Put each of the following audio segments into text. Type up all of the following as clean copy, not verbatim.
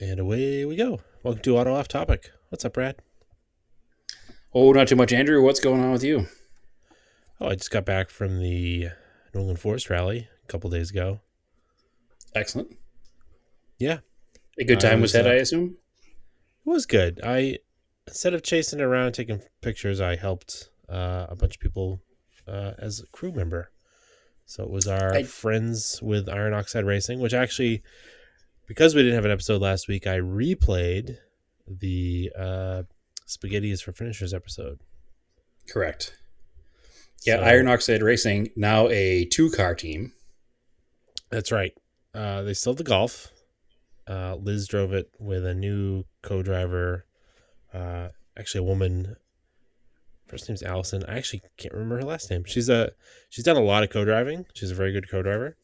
And away we go. Welcome to Auto Off Topic. What's up, Brad? Oh, not too much, Andrew. What's going on with you? Oh, I just got back from the New England Forest Rally a couple days ago. Excellent. Yeah, A good I time was was. had, I assume. It was good. I Instead of chasing it around taking pictures, I helped a bunch of people as a crew member. So it was our I friends with Iron Oxide Racing, which actually, because we didn't have an episode last week, I replayed the Spaghetti is for Finishers episode. Correct. Yeah, Iron So Oxide Racing now a two-car team. that's right. They still have the Golf. Liz drove it with a new co-driver, actually a woman. First name's Allison. I actually can't remember her last name. She's done a lot of co-driving. She's a very good co-driver.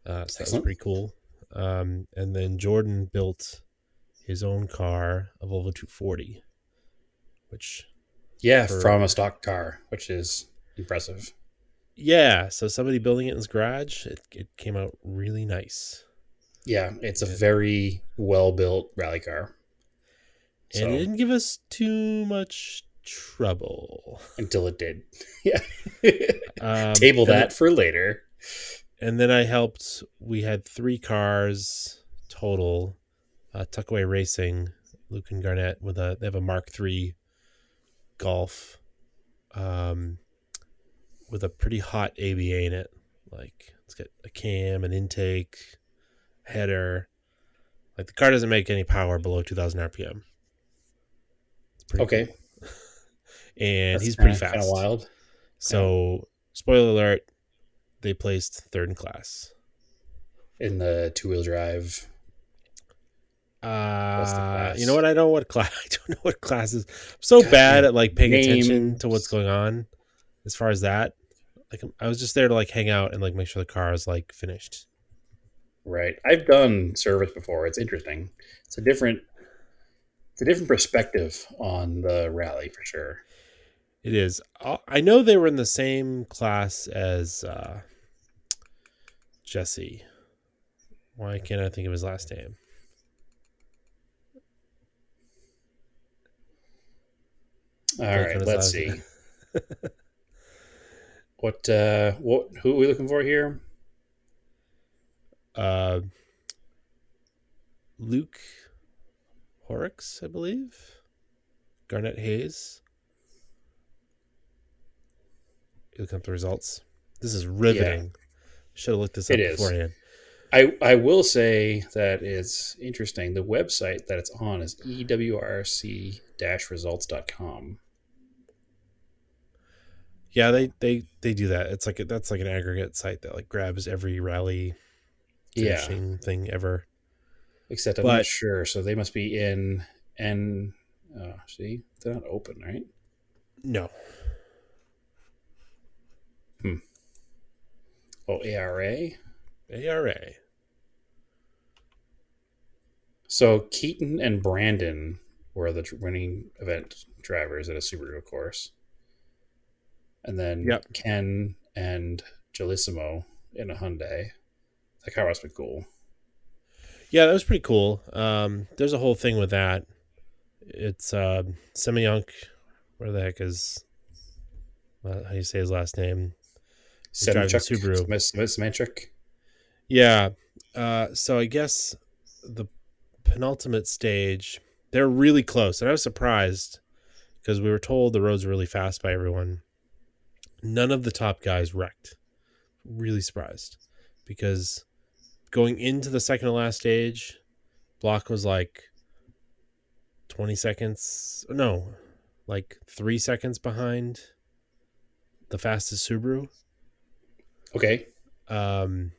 So that was Excellent. pretty cool. And then Jordan built his own car, a Volvo 240, which Yeah, for from a stock car, which is impressive. yeah. So somebody building it in his garage, it came out really nice. Yeah, it's a Yeah. very well-built rally car. And it So didn't give us too much trouble. until it did, yeah. Um, Table and that for later. and then I helped. We had three cars total. Tuckaway Racing, Luke and Garnett they have a Mark III Golf, um, with a pretty hot ABA in it. Like it's got a cam, an intake, header. Like the car doesn't make any power below 2,000 RPM. It's pretty Okay, cool, and that's he's pretty kind of fast. wild. Yeah, So spoiler alert, they placed third in class. in the two-wheel drive. What's the You know class? what? I don't know what class. I don't know what classes. I'm so God, bad at like paying attention to what's names. going on as far as that. Like I was just there to like hang out and like make sure the car is like finished. Right. I've done service before. It's interesting. It's a different it's a different perspective on the rally for sure. It is. I know they were in the same class as Jesse. Why can't I think of his last name? All Blank on right, his let's last name. see. What who are we looking for here? uh, Luke Horrocks, I believe. Garnett Hayes. You look up the results. This is Yeah, riveting. Should have looked this it up is. beforehand. I will say that it's interesting. The website that it's on is ewrc-results.com. Yeah, they do that. It's like that's like an aggregate site that like grabs every rally Yeah, finishing thing ever. except I'm not But sure. So they must be in and see, they're not open, right? no, Hmm. Oh, ARA. ARA. So Keaton and Brandon were the winning event drivers at a Subaru, of course, and then Yep. Ken and Gelissimo in a Hyundai. That car must be cool. Yeah, that was pretty cool. There's a whole thing with that. It's Semyonk. Where the heck is how do you say his last name? Was driving the Semchuk, Subaru. Semchuk. Yeah. So I guess the penultimate stage, they're really close, and I was surprised because we were told the roads were really fast by everyone. None of the top guys wrecked. Really surprised because going into the second to last stage, Block was like 20 seconds. No, like 3 seconds behind the fastest Subaru. Okay. Um,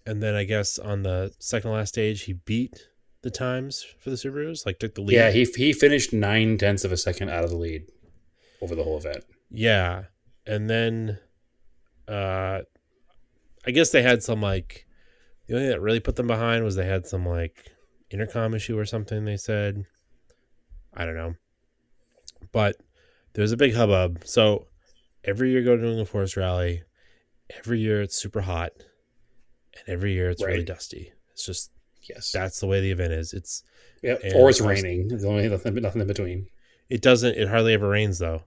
and then I guess on the second to last stage, he beat the times for the Subarus, like took the Yeah, lead. he finished 9/10 of a second out of the lead over the whole event. Yeah. And then uh, I guess they had some like, the only thing that really put them behind was they had some like intercom issue or something, they said. I don't know. But there's a big hubbub. So every year go to New England Forest Rally. Every year it's super hot. And every year it's really Right. dusty. It's just Yes. That's the way the event is. Yep. And Or it's it's also, raining. There's only nothing in between. it hardly ever rains though.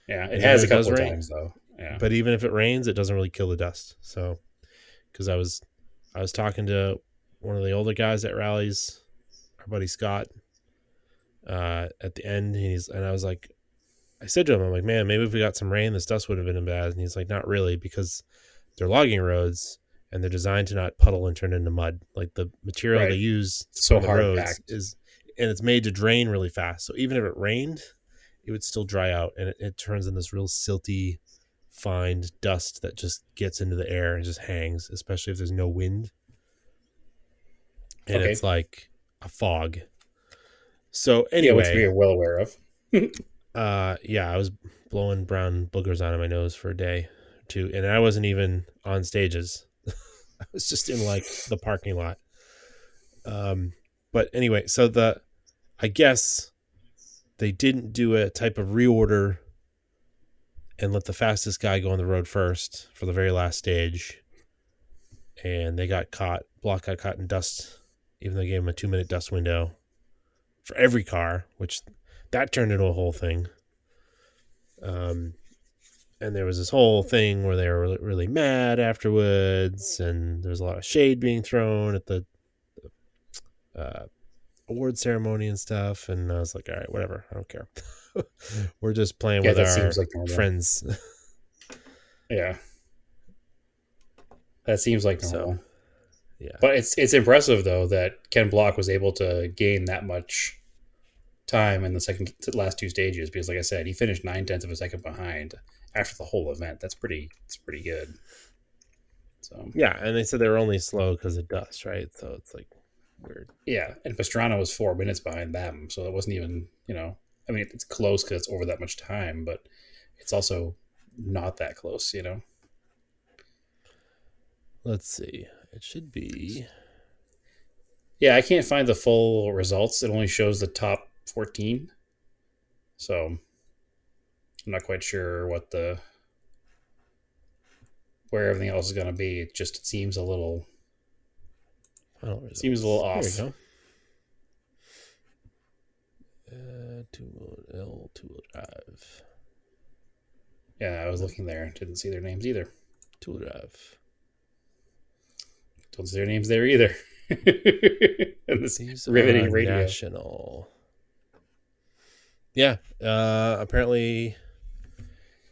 Yeah. It And then has when a it does couple of rain, times though. Yeah. but even if it rains, it doesn't really kill the dust. So, because I was talking to one of the older guys at rallies, our buddy Scott, at the end, and I was like, I said to him, I'm like, man, maybe if we got some rain, this dust would have been bad. And he's like, not really, because they're logging roads and they're designed to not puddle and turn into mud. Like the material they Right. use to put So on the hard roads packed. is, and it's made to drain really fast. So even if it rained, it would still dry out, and it turns in this real silty, fine dust that just gets into the air and just hangs, especially if there's no wind. And it's Okay. like a fog. So Yeah, which we anyway, are well aware of. yeah, I was blowing brown boogers out of my nose for a day or two, and I wasn't even on stages. I was just in like the parking lot. Um, but anyway, so I guess they didn't do a type of reorder and let the fastest guy go on the road first for the very last stage, and they got caught. Block got caught in dust, even though they gave him a 2-minute dust window for every car, which that turned into a whole thing. Um, and there was this whole thing where they were really, really mad afterwards, and there was a lot of shade being thrown at the uh, award ceremony and stuff. And I was like, all right, whatever, I don't care. We're just playing Yeah, with that seems our like normal. friends. Yeah. That seems like So normal. yeah, But it's impressive though that Ken Block was able to gain that much time in the second to last two stages because, like I said, he finished 9/10 of a second behind after the whole event. It's pretty good. So yeah, and they said they were only slow because of dust, right? So it's like weird. yeah, and Pastrana was 4 minutes behind them, so it wasn't even I mean it's close because it's over that much time, but it's also not that close, you know. Let's see. It should be. Yeah, I can't find the full results. It only shows the top 14, so I'm not quite sure where everything else is going to be. It just seems Final seems a little results. Here we off. go. Two-wheel drive. Yeah, I was looking there. Didn't see their names either. Two-wheel drive. Don't see their names there either. And this These are riveting radio. national. Yeah. Apparently,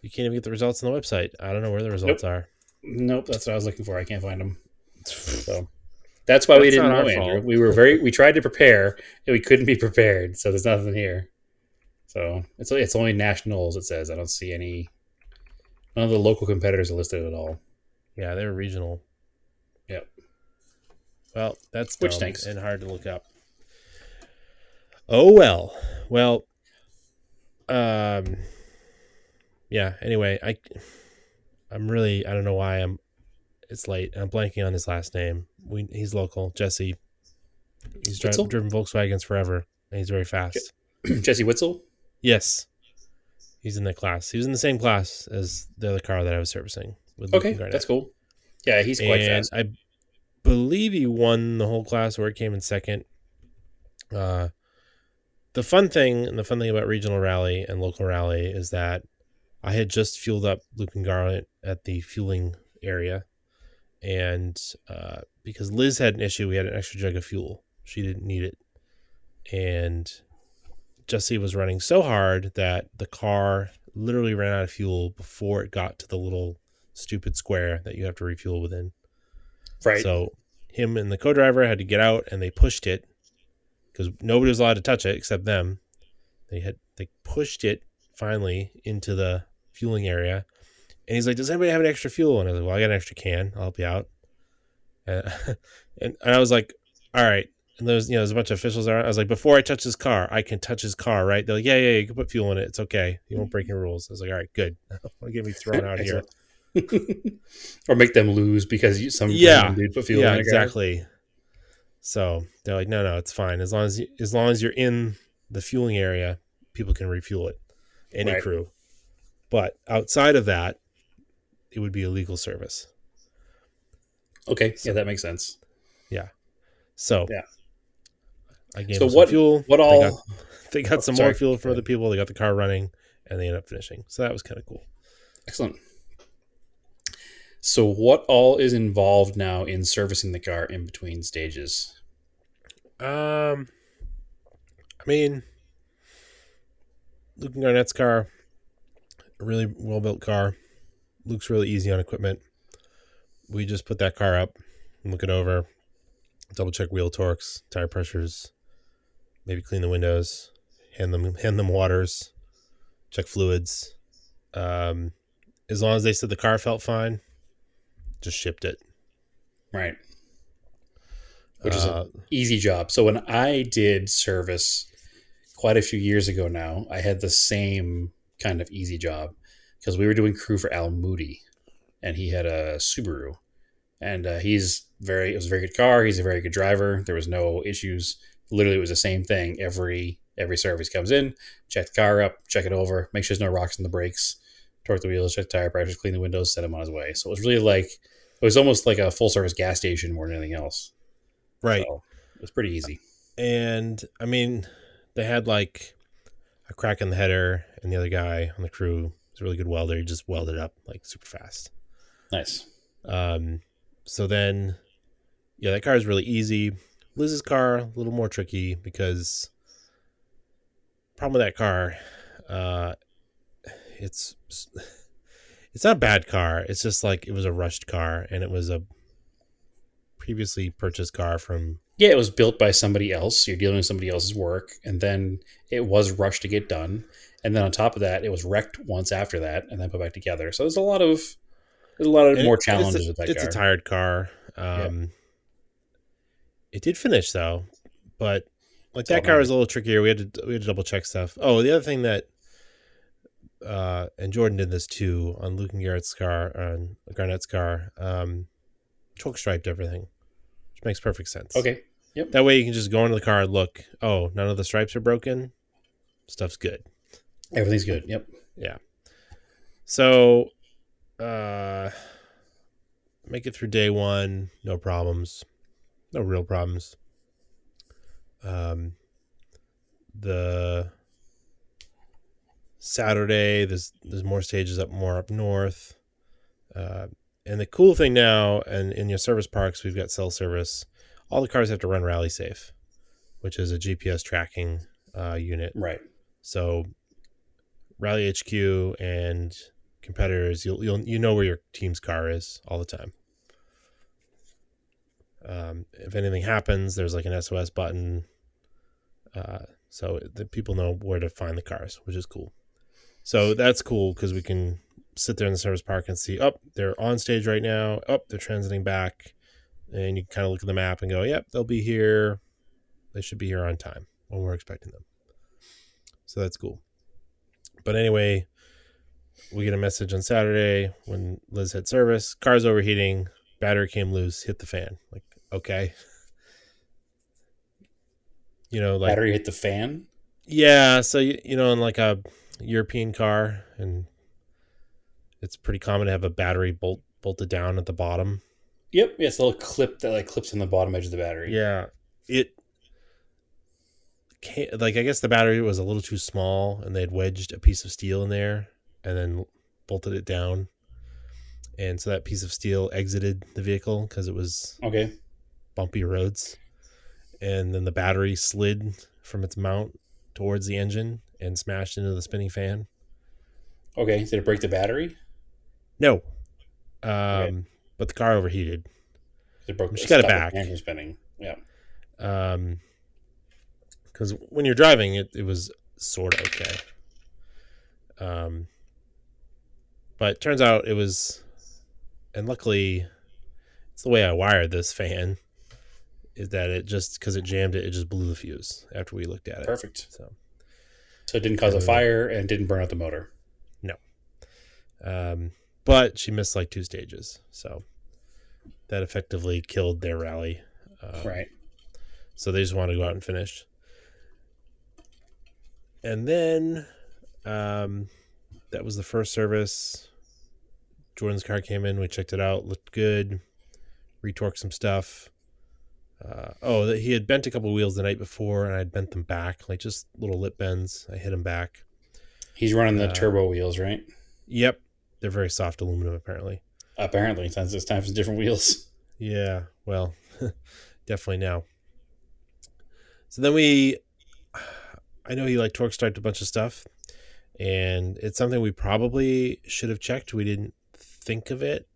you can't even get the results on the website. I don't know where the Nope. results are. Nope. That's what I was looking for. I can't find them. So that's why we That's not didn't our know, Andrew. fault. We tried to prepare and we couldn't be prepared. So there's nothing here. So it's only nationals. It says I don't see none of the local competitors are listed at all. Yeah, they're regional. Yep. Well, that's Which dumb stinks. and hard to look up. Oh well. Well, um, yeah. Anyway, I don't know why it's late. I'm blanking on his last name. He's local, Jesse. He's Witzel? driven Volkswagens forever, and he's very fast. Jesse Witzel? Yes, he's in the class. He was in the same class as the other car that I was servicing with Luke and Okay, that's Garnett, cool. Yeah, he's quite and fast. I believe he won the whole class, or it came in second. Uh, the fun thing about regional rally and local rally is that I had just fueled up Luke and Garnett at the fueling area, and because Liz had an issue, we had an extra jug of fuel. She didn't need it, and Jesse was running so hard that the car literally ran out of fuel before it got to the little stupid square that you have to refuel within. Right. So him and the co-driver had to get out, and they pushed it because nobody was allowed to touch it except them. They pushed it finally into the fueling area, and he's like, "Does anybody have an extra fuel?" And I was like, "Well, I got an extra can. I'll help you out." And, and I was like, "All right." And there's a bunch of officials around. I was like, "Before I touch his car, I can touch his car, right?" They're like, "Yeah, you can put fuel in it. It's okay. You won't break any rules." I was like, "All right, good. Don't get me thrown out here." Excellent. Or make them lose because some random Yeah, dude put fuel yeah, in their car. exactly. So they're like, "No, it's fine. As long as you're in the fueling area, people can refuel it. Any Right. crew. But outside of that, it would be a legal service." Okay. Yeah, So that makes sense. yeah. So Yeah. I gave So them some fuel. what They got all? they got Oh, some more sorry. fuel Go from other ahead. people. They got the car running, and they ended up finishing. So that was kind of cool. Excellent. So what all is involved now in servicing the car in between stages? I mean, Luke and Garnett's car, a really well built car. Luke's really easy on equipment. We just put that car up, look it over, double check wheel torques, tire pressures, maybe clean the windows, hand them waters, check fluids. Um, as long as they said the car felt fine, just shipped it. Right. Which is a Uh, easy job. So when I did service quite a few years ago now, I had the same kind of easy job because we were doing crew for Al Moody, and he had a Subaru, and it was a very good car. He's a very good driver. There was no issues. Literally, it was the same thing every service comes in, check the car up, check it over, make sure there's no rocks in the brakes, torque the wheels, check the tire pressures, clean the windows, set him on his way. So it was really like it was almost like a full service gas station more than anything else. right. So it was pretty easy. And I mean, they had like a crack in the header, and the other guy on the crew was a really good welder. He just welded it up like super fast. Nice. Um, so then, yeah, that car is really easy. Liz's car, a little more tricky because problem with that car, uh, it's it's not a bad car. It's just like it was a rushed car, and it was a previously purchased car from. Yeah, it was built by somebody else. You're dealing with somebody else's work, and then it was rushed to get done. And then on top of that, it was wrecked once after that, and then put back together. So there's a lot of And more it's challenges with that it's a car. tired car. Yeah, It did finish though, but like that's all that that car was matters. a little trickier. We had to double check stuff. Oh, the other thing that and Jordan did this too on Luke and Garnett's car. Choke striped everything, which makes perfect sense. Okay. Yep. That way you can just go into the car and look. Oh, none of the stripes are broken. Stuff's good. Everything's good. Yep. Yeah. So, uh, make it through day one. No problems. No real problems. Um, the Saturday, there's more stages more up north. Uh, and the cool thing now, and in your service parks, we've got cell service. All the cars have to run Rally Safe, which is a GPS tracking unit. Right. So Rally HQ and competitors, you know where your team's car is all the time. If anything happens, there's like an SOS button, so the people know where to find the cars, which is cool. So that's cool because we can sit there in the service park and see, oh, they're on stage right now. Oh, they're transiting back. And you kind of look at the map and go, yep, they'll be here. They should be here on time when we're expecting them. So that's cool. But anyway, we get a message on Saturday when Liz had service. Car's overheating. Battery came loose. Hit the fan. Like, okay. Like, Battery hit the fan. yeah. So, in like a European car, and it's pretty common to have a battery bolted down at the bottom. Yep. Yeah, it's a little clip that like clips on the bottom edge of the battery. Yeah. It can't, like, I guess the battery was a little too small and they'd wedged a piece of steel in there and then bolted it down. And so that piece of steel exited the vehicle because it was Okay. bumpy roads. And then the battery slid from its mount towards the engine and smashed into the spinning fan. Okay. Did it break the battery? No. Okay. But the car overheated. It broke. She It got it stopped the fan back. from spinning. Yeah. Because when you're driving, it was sort of okay. But it turns out it was, and luckily, it's the way I wired this fan, is that it just, because it jammed it, it just blew the fuse after we looked at it. Perfect. So, So it didn't cause a and fire and didn't burn out the motor. no. But she missed like 2 stages. So that effectively killed their rally. Right. So they just wanted to go out and finish. And then that was the first service. Jordan's car came in. We checked it out. Looked good. Retorqued some stuff. He had bent a couple wheels the night before, and I'd bent them back, like just little lip bends. I hit them back. He's running the Uh, turbo wheels, right? yep, they're very soft aluminum, apparently. Apparently, since it's time for different wheels. Yeah, well, definitely now. So then we, I know he like torque striped a bunch of stuff, and it's something we probably should have checked. We didn't think of it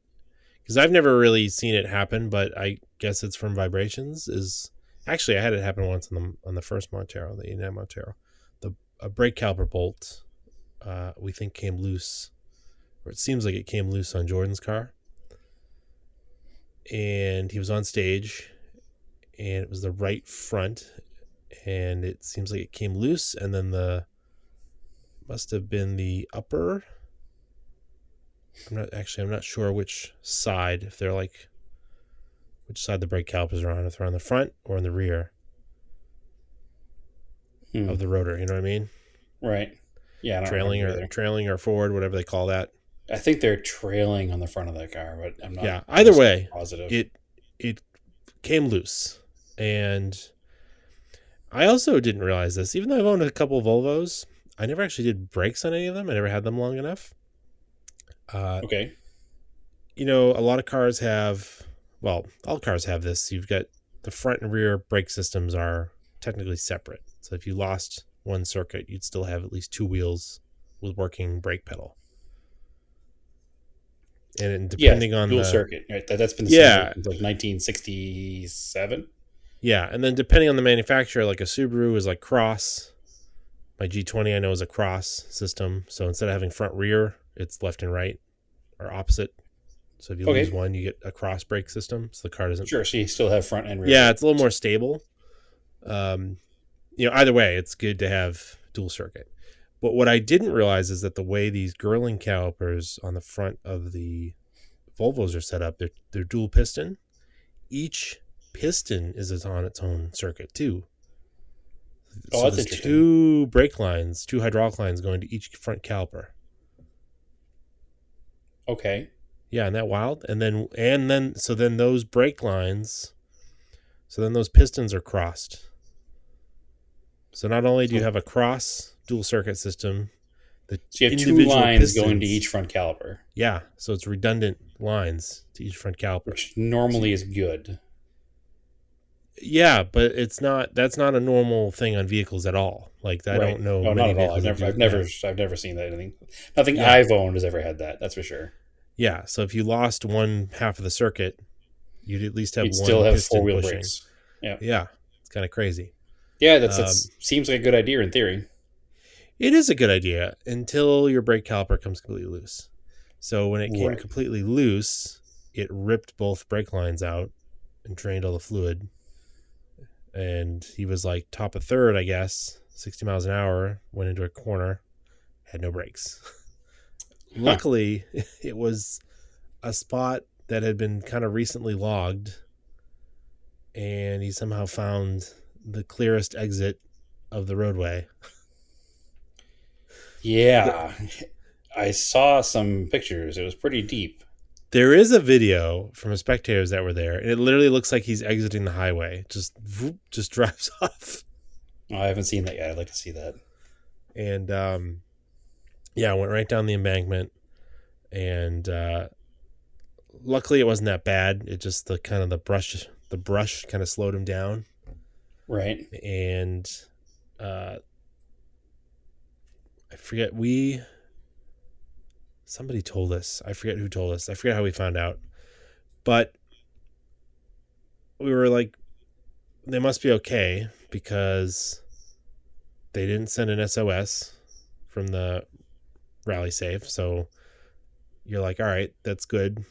because I've never really seen it happen, but I guess it's from vibrations. Is actually I had it happen once on the first Montero, the 89 Montero. The a brake caliper bolt we think came loose, or it seems like it came loose on Jordan's car, and he was on stage, and it was the right front, and it seems like it came loose, and then the must have been the upper. I'm not sure which side, if they're like which side the brake calipers are on, if they're on the front or in the rear Hmm. of the rotor. You know what I mean? Right. Yeah, I don't Trailing remember or either. trailing or forward, whatever they call that. I think they're trailing on the front of that car, but I'm not Yeah. Either always way, positive. it came loose, and I also didn't realize this. Even though I've owned a couple of Volvos, I never actually did brakes on any of them. I never had them long enough. Uh, Okay. a lot of cars have, well, all cars have this. You've got the front and rear brake systems are technically separate. So if you lost one circuit, you'd still have at least two wheels with working brake pedal. And Yeah, depending on dual the, circuit. Right. That's been the standard yeah, since like 1967. yeah. And then depending on the manufacturer, like a Subaru is like cross. My G20 I know is a cross system. So instead of having front rear, it's left and right or opposite. So if you lose Okay. one, you get a cross brake system. So the car doesn't. Sure. So you still have front and rear Yeah, it's a little brakes. more stable. Um, either way, it's good to have dual circuit. But what I didn't realize is that the way these Girling calipers on the front of the Volvos are set up, they're dual piston. Each piston is on its own circuit too. Oh, So that's there's interesting. two brake lines, two hydraulic lines going to each front caliper. Okay. Yeah, isn't that wild? And then those brake lines, so then those pistons are crossed. So not only do you So, have a cross dual circuit system, the so you have two individual lines going to each pistons, front caliper, yeah, so it's redundant lines to each front caliper. which So normally is good. yeah, but it's not that's not a normal thing on vehicles at all. Like I Right. don't know Oh, not many at all. vehicles that do. Yeah. I've never seen that. Anything. Nothing Yeah. I've owned has ever had that. That's for sure. Yeah. So if you lost one half of the circuit, you'd at least have You'd still one have four piston wheel pushing. brakes. Yeah. Yeah. It's kind of crazy. Yeah. Um, That's seems like a good idea in theory. it is a good idea until your brake caliper comes completely loose. So when it came Right. completely loose, it ripped both brake lines out and drained all the fluid. And he was like top of third, I guess, 60 miles an hour, went into a corner, had no brakes. Huh. Luckily, it was a spot that had been kind of recently logged, and he somehow found the clearest exit of the roadway. Yeah. I saw some pictures. It was pretty deep. There is a video from spectators that were there, and it literally looks like he's exiting the highway. Just drives off. Oh, I haven't seen that yet. I'd like to see that. And yeah, went right down the embankment. And luckily, it wasn't that bad. It just the brush kind of slowed him down. Right. And I forget we somebody told us. I forget who told us. I forget how we found out. But we were like, they must be okay because they didn't send an SOS from the rally safe. So you're like, all right, that's good.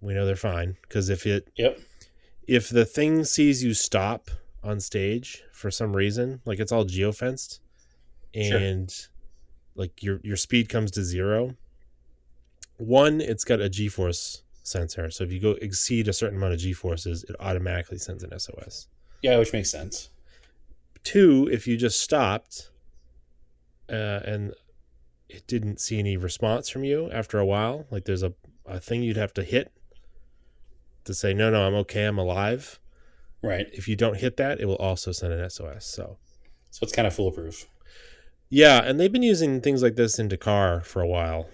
We know they're fine. Because Yep. if the thing sees you stop on stage for some reason, like it's all geofenced, Sure. and like your speed comes to zero. One, it's got a G-force sensor, so if you go exceed a certain amount of G-forces, it automatically sends an SOS. Yeah, which makes sense. Two, if you just stopped and it didn't see any response from you after a while, like there's a thing you'd have to hit to say, no, I'm okay, I'm alive. Right. if you don't hit that, it will also send an SOS. So So it's kind of foolproof. yeah, and they've been using things like this in Dakar for a while.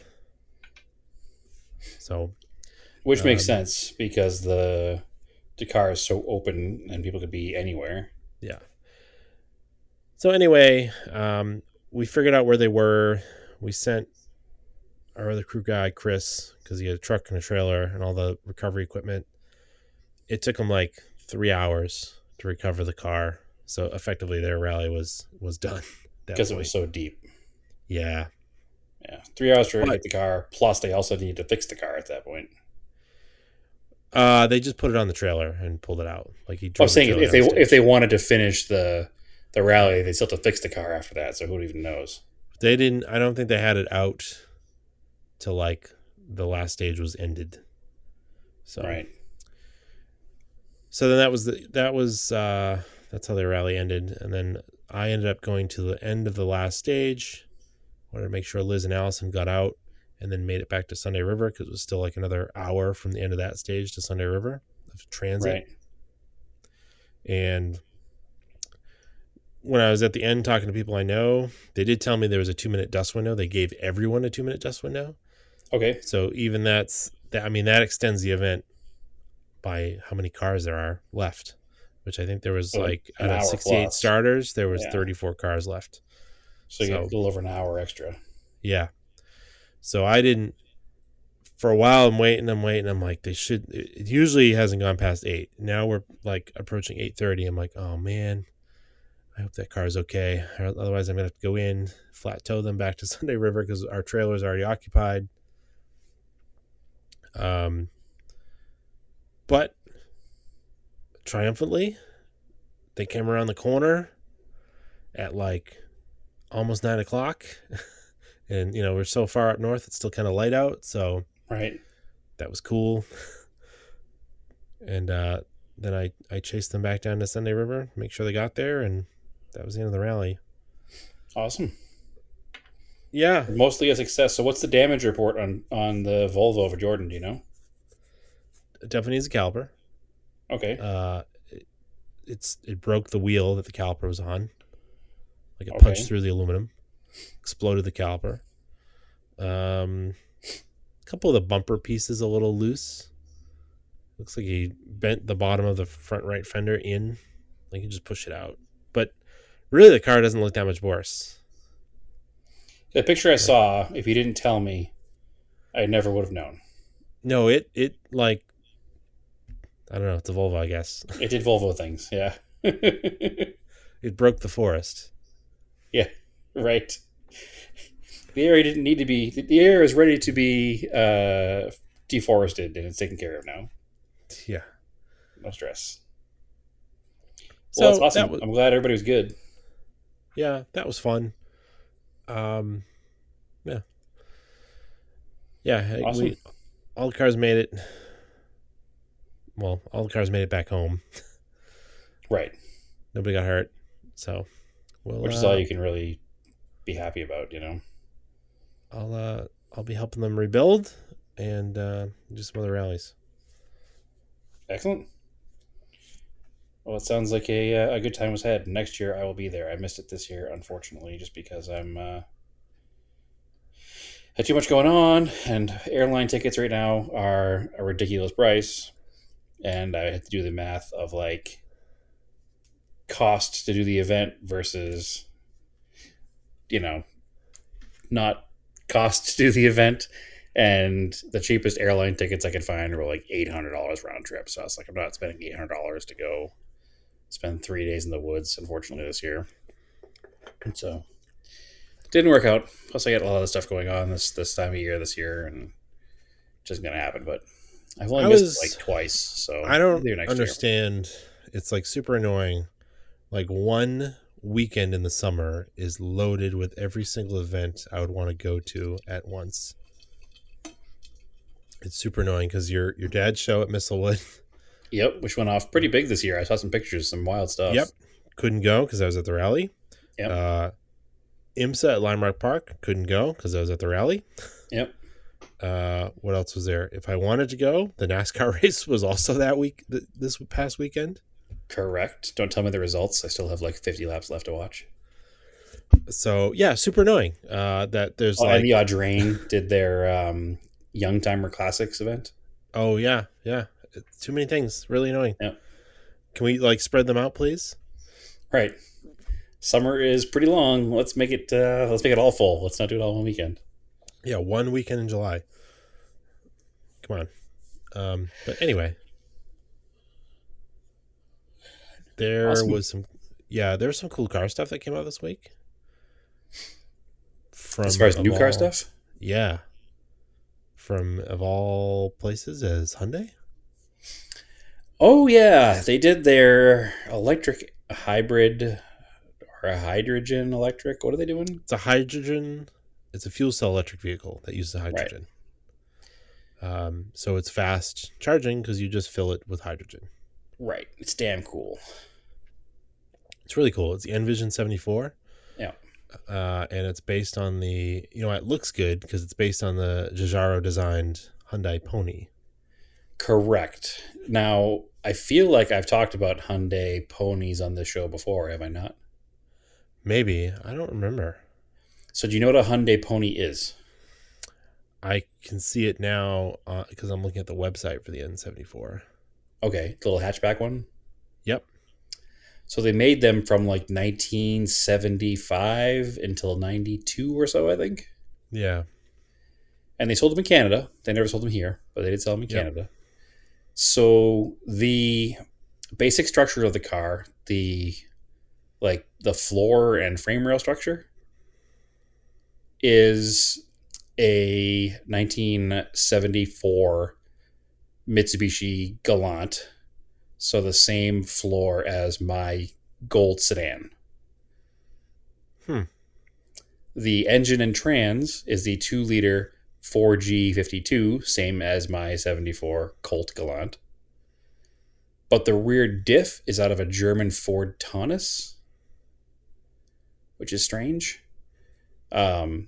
So Which makes um, sense because the car is so open and people could be anywhere. yeah. So anyway, we figured out where they were. We sent our other crew guy Chris, because he had a truck and a trailer and all the recovery equipment. It took him like 3 hours to recover the car. So effectively, their rally was done at that Because it was point. so deep. Yeah, Yeah. 3 hours to but get the car. Plus, they also need to fix the car at that point. they just put it on the trailer and pulled it out. Like he I'm drove the saying trailer if they downstage. wanted to finish the rally, they still have to fix the car after that. So who even knows? They didn't. I don't think they had it out till like the last stage was ended. So Right. so then that's how the rally ended, and then I ended up going to the end of the last stage. Wanted to make sure Liz and Allison got out, and then made it back to Sunday River because it was still like another hour from the end of that stage to Sunday River of transit. Right. And when I was at the end talking to people I know, they did tell me there was a 2 minute dust window. They gave everyone a 2 minute dust window. Okay. So even that's that. I mean, that extends the event by how many cars there are left, which I think there was So like an out of hour 68 plus. starters, there was Yeah. 34 cars left. So you get a So little over an hour extra. yeah. So I didn't, for a while. I'm waiting. I'm like, they should, it usually hasn't gone past 8. Now we're like approaching 8:30. I'm like, oh man, I hope that car's okay. Otherwise I'm going to have to go in, flat tow them back to Sunday River because our trailer is already occupied. Um, but triumphantly, they came around the corner at like almost 9 o'clock. And, we're so far up north, it's still kind of light out. So Right. that was cool. And then I chased them back down to Sunday River, make sure they got there. And that was the end of the rally. Awesome. Yeah, Mostly a success. So what's the damage report on the Volvo over Jordan? Do you know? it definitely needs a caliper. Okay. Uh, it broke the wheel that the caliper was on. Like it punched Okay. through the aluminum, exploded the caliper. A couple of the bumper pieces a little loose. Looks like he bent the bottom of the front right fender in. Like he just pushed it out. But really, the car doesn't look that much worse. The picture I Like, saw, if you didn't tell me, I never would have known. no, it like, I don't know. It's a Volvo, I guess. It did Volvo things. Yeah. It broke the forest. Yeah. Right. The area didn't need to be. The area is ready to be deforested, and it's taken care of now. Yeah. No stress. Well, that's So that awesome. was I'm glad everybody was good. yeah, that was fun. Um, yeah, yeah. Awesome. We all the cars made it. Well, all the cars made it back home. Right. Nobody got hurt. So we'll Which is all you can really be happy about, I'll be helping them rebuild and do some other rallies. Excellent. Well, it sounds like a good time was had. Next year I will be there. I missed it this year, unfortunately, just because I'm had too much going on, and airline tickets right now are a ridiculous price, and I had to do the math of like cost to do the event versus you know not cost to do the event. And the cheapest airline tickets I could find were like $800 round trip. So I was like, I'm not spending $800 to go spend 3 days in the woods, unfortunately, this year. And so it didn't work out. Plus, I got a lot of stuff going on this time of year this year, and it's just gonna happen. But I've only I missed it like was twice, so I don't maybe next year. understand. It's like super annoying. Like one weekend in the summer is loaded with every single event I would want to go to at once. It's super annoying because your dad's show at Mistlewood. Yep, which went off pretty big this year. I saw some pictures, some wild stuff. Yep, couldn't go because I was at the rally. Yep, Uh, IMSA at Lime Rock Park couldn't go because I was at the rally. yep. What else was there? If I wanted to go, the NASCAR race was also that week. This past weekend. Correct. Don't tell me the results. I still have like 50 laps left to watch. So yeah, super annoying that there's Oh, and the like, Audrain did their Young Timer Classics event. oh yeah, yeah, too many things, really annoying. Yeah. Can we like spread them out, please? Right. Summer is pretty long. Let's make it all full. Let's not do it all one weekend. Yeah, one weekend in July. Come on. But anyway, there Awesome. was some, yeah, there's some cool car stuff that came out this week As far from as of new car all, stuff, yeah, from of all places as Hyundai. oh yeah, they did their electric hybrid or a hydrogen electric. What are they doing? It's a hydrogen. It's a fuel cell electric vehicle that uses Right. hydrogen. So it's fast charging because you just fill it with hydrogen. Right. It's damn cool. It's really cool. It's the Envision 74, Yeah. and it's based on the. It looks good because it's based on the Giugiaro designed Hyundai Pony. Correct. Now, I feel like I've talked about Hyundai ponies on this show before, have I not? Maybe, I don't remember. So, do you know what a Hyundai pony is? I can see it now because I'm looking at the website for the N74. Okay, the little hatchback one. Yep. So they made them from like 1975 until 92 or so, I think. Yeah. And they sold them in Canada. They never sold them here, but they did sell them in Yep. Canada. So the basic structure of the car, the floor and frame rail structure, is a 1974 Mitsubishi Galant. So the same floor as my gold sedan. Hmm. The engine and trans is the 2-liter 4G52, same as my 74 Colt Galant. But the rear diff is out of a German Ford Taunus, which is strange. Um,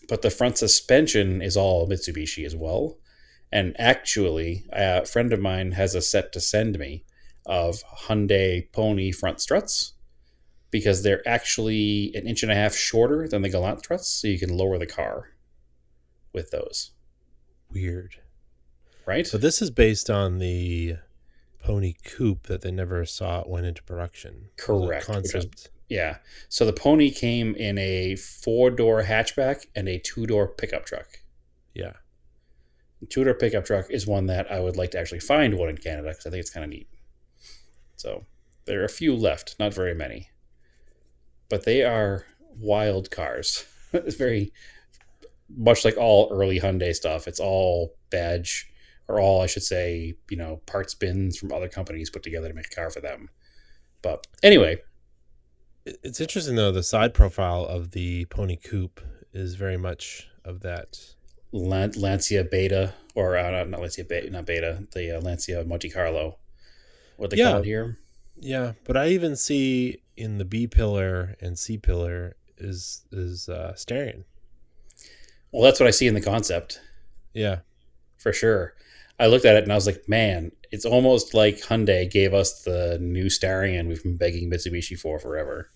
but the front suspension is all Mitsubishi as well. And actually, a friend of mine has a set to send me of Hyundai Pony front struts because they're actually an inch and a half shorter than the Galant struts, so you can lower the car with those. Weird. Right? But this is based on the Pony Coupe that they never saw it went into production. It was a Correct. Which was, concept. yeah. So the Pony came in a 4-door hatchback and a 2-door pickup truck. Yeah. The 2-door pickup truck is one that I would like to actually find one in Canada because I think it's kind of neat. So there are a few left, not very many, but they are wild cars. It's very much like all early Hyundai stuff. It's all badge, or all, I should say, parts bins from other companies put together to make a car for them. But anyway, It's interesting though. The side profile of the Pony Coupe is very much of that. Lancia Beta, or not Lancia Beta, not Beta, the Lancia Monte Carlo, what they call Yeah, it here. yeah. But I even see in the B pillar and C pillar is Starion. Well, that's what I see in the concept Yeah. for sure. I looked at it and I was like, man, it's almost like Hyundai gave us the new Starion we've been begging Mitsubishi for forever.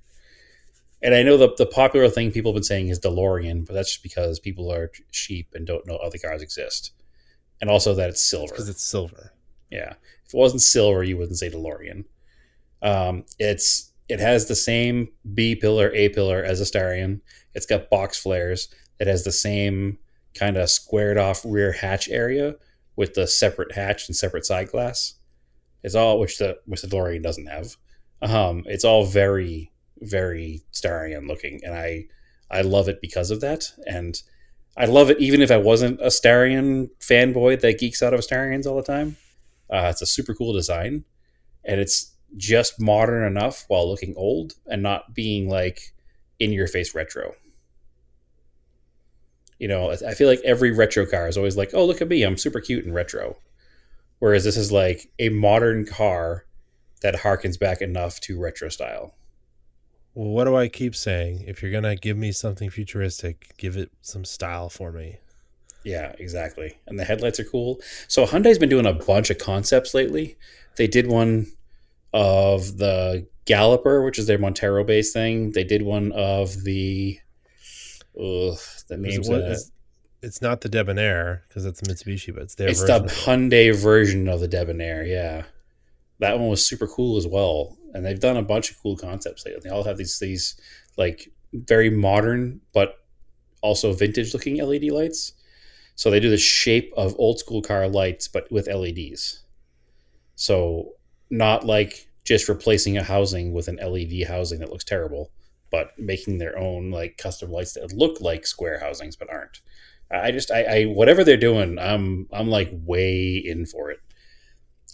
And I know the popular thing people have been saying is DeLorean, but that's just because people are sheep and don't know other cars exist. And also that it's It's because silver. it's silver. Yeah. If it wasn't silver, you wouldn't say DeLorean. It has the same B pillar, A pillar as a Starion. It's got box flares. It has the same kind of squared off rear hatch area with the separate hatch and separate side glass. It's all which the DeLorean doesn't have. It's all very very Starion looking, and I love it because of that. And I love it even if I wasn't a Starion fanboy that geeks out of Starions all the time. It's a super cool design, and it's just modern enough while looking old and not being like in your face retro. I feel like every retro car is always like, oh, look at me, I'm super cute and retro. Whereas this is like a modern car that harkens back enough to retro style. Well, what do I keep saying? If you're gonna give me something futuristic, give it some style for me. Yeah, exactly. And the headlights are cool. So Hyundai's been doing a bunch of concepts lately. They did one of the Galloper, which is their Montero based thing. They did one of the the Is it names what is it's not the Debonair because it's Mitsubishi, but it's their it's the version of it. Hyundai version of the Debonair. Yeah, that one was super cool as well. And they've done a bunch of cool concepts lately. They all have these like very modern but also vintage looking LED lights. So they do the shape of old school car lights, but with LEDs. So not like just replacing a housing with an LED housing that looks terrible, but making their own like custom lights that look like square housings but aren't. I whatever they're doing, I'm like way in for it.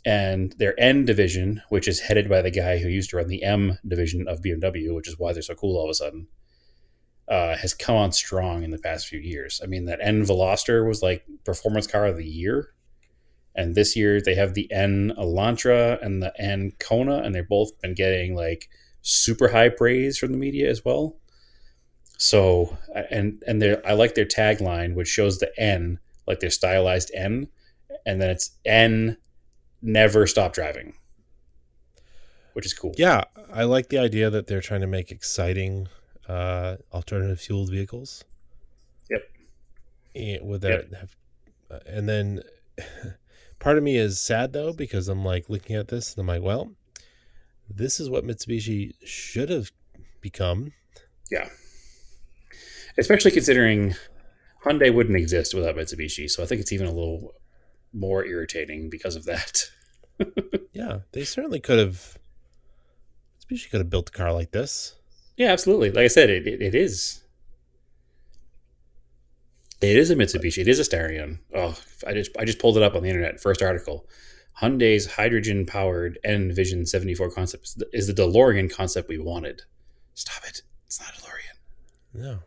And their N division, which is headed by the guy who used to run the M division of BMW, which is why they're so cool all of a sudden, has come on strong in the past few years. I mean, that N Veloster was like performance car of the year, and this year they have the N Elantra and the N Kona, and they've both been getting like super high praise from the media as well. So and I like their tagline, which shows the N like their stylized N, and then it's N never stop driving, which is cool. Yeah, I like the idea that they're trying to make exciting alternative fueled vehicles. Yep. With Yep. that have, and then part of me is sad though because I'm like looking at this and I'm like, well, this is what Mitsubishi should have become. Yeah. Especially considering Hyundai wouldn't exist without Mitsubishi, so I think it's even a little more irritating because of that. Yeah, they certainly could have. Mitsubishi could have built a car like this. Yeah, absolutely. Like I said, it is. It is a But Mitsubishi. It is a Starion. Oh, I just pulled it up on the internet. First article. Hyundai's hydrogen-powered N-Vision 74 concept is the DeLorean concept we wanted. Stop it. It's not a DeLorean. no,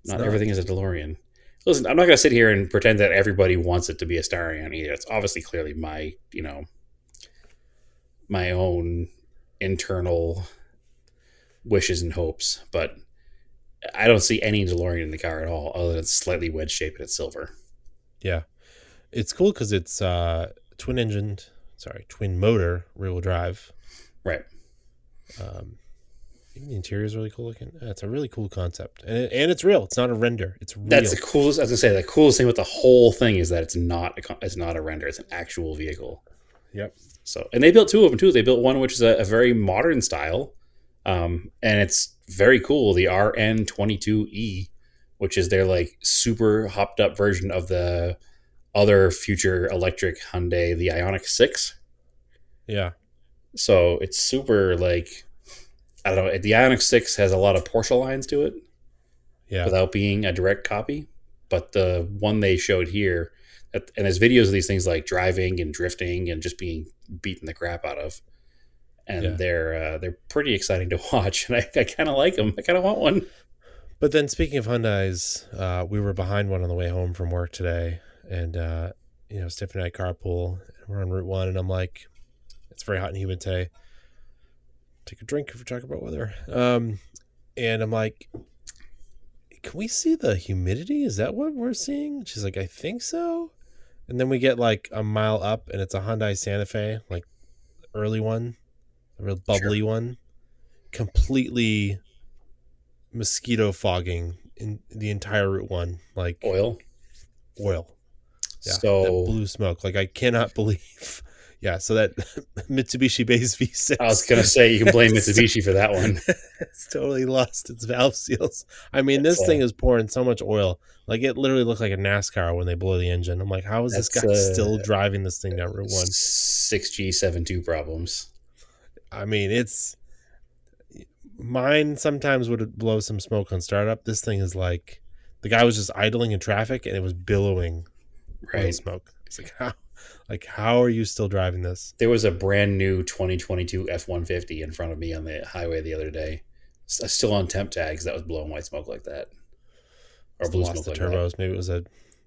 it's Not not. everything is a DeLorean. Listen, I'm not going to sit here and pretend that everybody wants it to be a Starion either. It's obviously clearly my own internal wishes and hopes, but I don't see any DeLorean in the car at all, other than it's slightly wedge shaped and it's silver. Yeah, it's cool because it's twin motor rear wheel drive. Right. Um, Even the interior is really cool looking. It's a really cool concept, and it's real. It's not a render. It's That's the real. coolest. As I say, the coolest thing with the whole thing is that it's not a render. It's an actual vehicle. Yep. So, and they built two of them too. They built one which is a very modern style, and it's very cool. The RN22E, which is their like super hopped up version of the other future electric Hyundai, the Ioniq 6. Yeah. So it's super like I don't know. The Ioniq 6 has a lot of Porsche lines to it Yeah. without being a direct copy. But the one they showed here, and there's videos of these things like driving and drifting and just being beaten the crap out of, and Yeah. they're pretty exciting to watch. And I kind of like them. I kind of want one. But then speaking of Hyundai's, we were behind one on the way home from work today, and Stephanie and I carpool. And we're on Route One, and I'm like, it's very hot and humid today. Take a drink if we're talking about weather. And I'm like, can we see the humidity? Is that what we're seeing? She's like, I think so. And then we get like a mile up, and it's a Hyundai Santa Fe, like early one, a real Sure. bubbly one, completely mosquito fogging in the entire Route One, like Oil. oil. Yeah, that So blue smoke. Like I cannot believe. Yeah, so that Mitsubishi Base I was V6 gonna say you can blame it's, Mitsubishi for that one. it's totally lost its valve seals. I mean, That's this thing is pouring so much oil. Like it literally looked like a NASCAR when they blow the engine. I'm like, how is this that's guy still driving this thing down Route One? 6G72 problems. I mean, it's mine sometimes would blow some smoke on startup. This thing is like the guy was just idling in traffic and it was billowing oil Right. smoke. It's like how are you still driving this? There was a brand new 2022 F-150 in front of me on the highway the other day. Still on temp tags that was blowing white smoke like that, or It's blue lost smoke the like that. turbos. Maybe it was a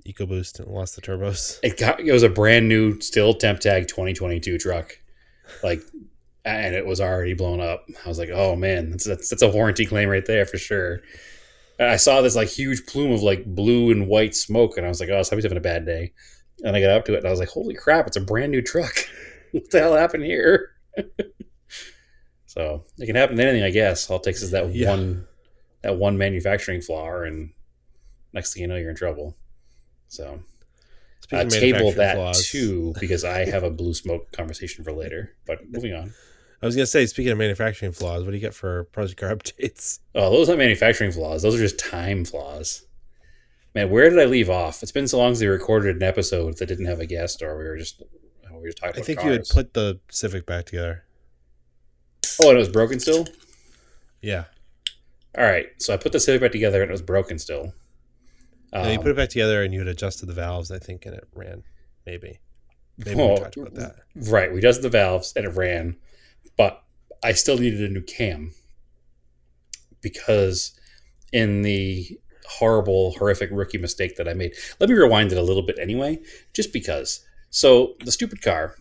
EcoBoost and lost the turbos. It was a brand new, still temp tag 2022 truck, like, and it was already blown up. I was like, oh man, that's a warranty claim right there for sure. And I saw this like huge plume of like blue and white smoke, and I was like, oh, somebody's having a bad day. And I got up to it, and I was like, holy crap, it's a brand new truck. What the hell happened here? So it can happen to anything, I guess. All it takes is Yeah. that one manufacturing flaw, and next thing you know, you're in trouble. So Speaking of table manufacturing that flaws, too, because I have a blue smoke conversation for later. But moving on. I was gonna say, speaking of manufacturing flaws, what do you get for project car updates? Oh, those aren't manufacturing flaws. Those are just time flaws. Man, where did I leave off? It's been so long since we recorded an episode that didn't have a guest, or we were just talking I about think you had cars. put the Civic back together. Oh, and it was broken still. Yeah. All right, so I put the Civic back together, and it was broken still. No, you put Um, it back together and you had adjusted the valves, I think, and it ran. Maybe. Maybe we oh, talked about that. right, we adjusted the valves and it ran, but I still needed a new cam because in the horrific rookie mistake that I made. Let me rewind it a little bit anyway, just because. So the stupid car,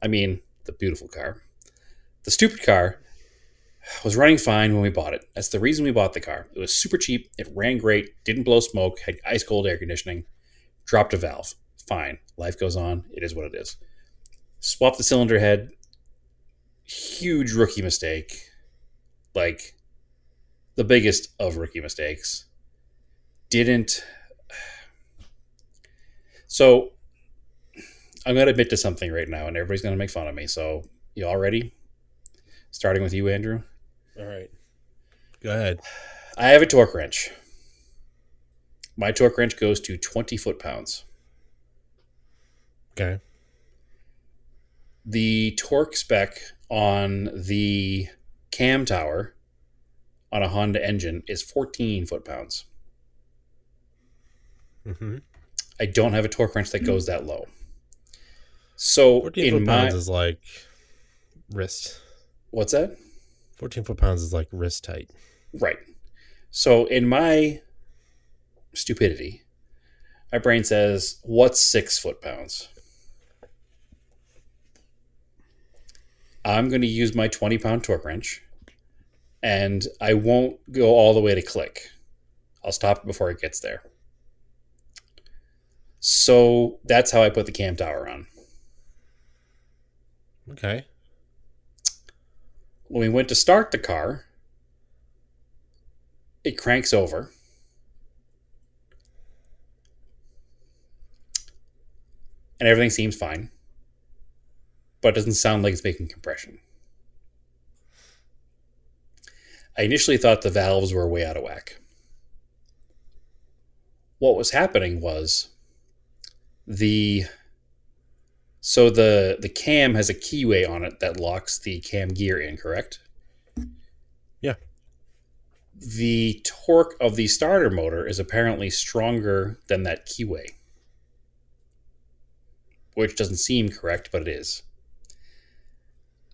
I mean the beautiful car, the stupid car was running fine when we bought it. That's the reason we bought the car. It was super cheap. It ran great. Didn't blow smoke. Had ice cold air conditioning. Dropped a valve. Fine. Life goes on. It is what it is. Swap the cylinder head. Huge rookie mistake. Like the biggest of rookie mistakes. Didn't. So I'm going to admit to something right now, and everybody's going to make fun of me. So you all ready? Starting with you, Andrew. All right. Go ahead. I have a torque wrench. My torque wrench goes to 20 foot pounds. Okay. The torque spec on the cam tower on a Honda engine is 14 foot pounds. Mm-hmm. I don't have a torque wrench that goes that low. So 14 in foot pounds my is like wrist. what's that? 14 foot pounds is like wrist tight. Right. So in my stupidity, my brain says, what's 6 foot pounds? I'm going to use my 20-pound torque wrench, and I won't go all the way to click. I'll stop it before it gets there. So that's how I put the cam tower on. Okay. When we went to start the car, it cranks over. And everything seems fine, but it doesn't sound like it's making compression. I initially thought the valves were way out of whack. What was happening was the the cam has a keyway on it that locks the cam gear in, correct? Yeah. The torque of the starter motor is apparently stronger than that keyway, which doesn't seem correct, but it is.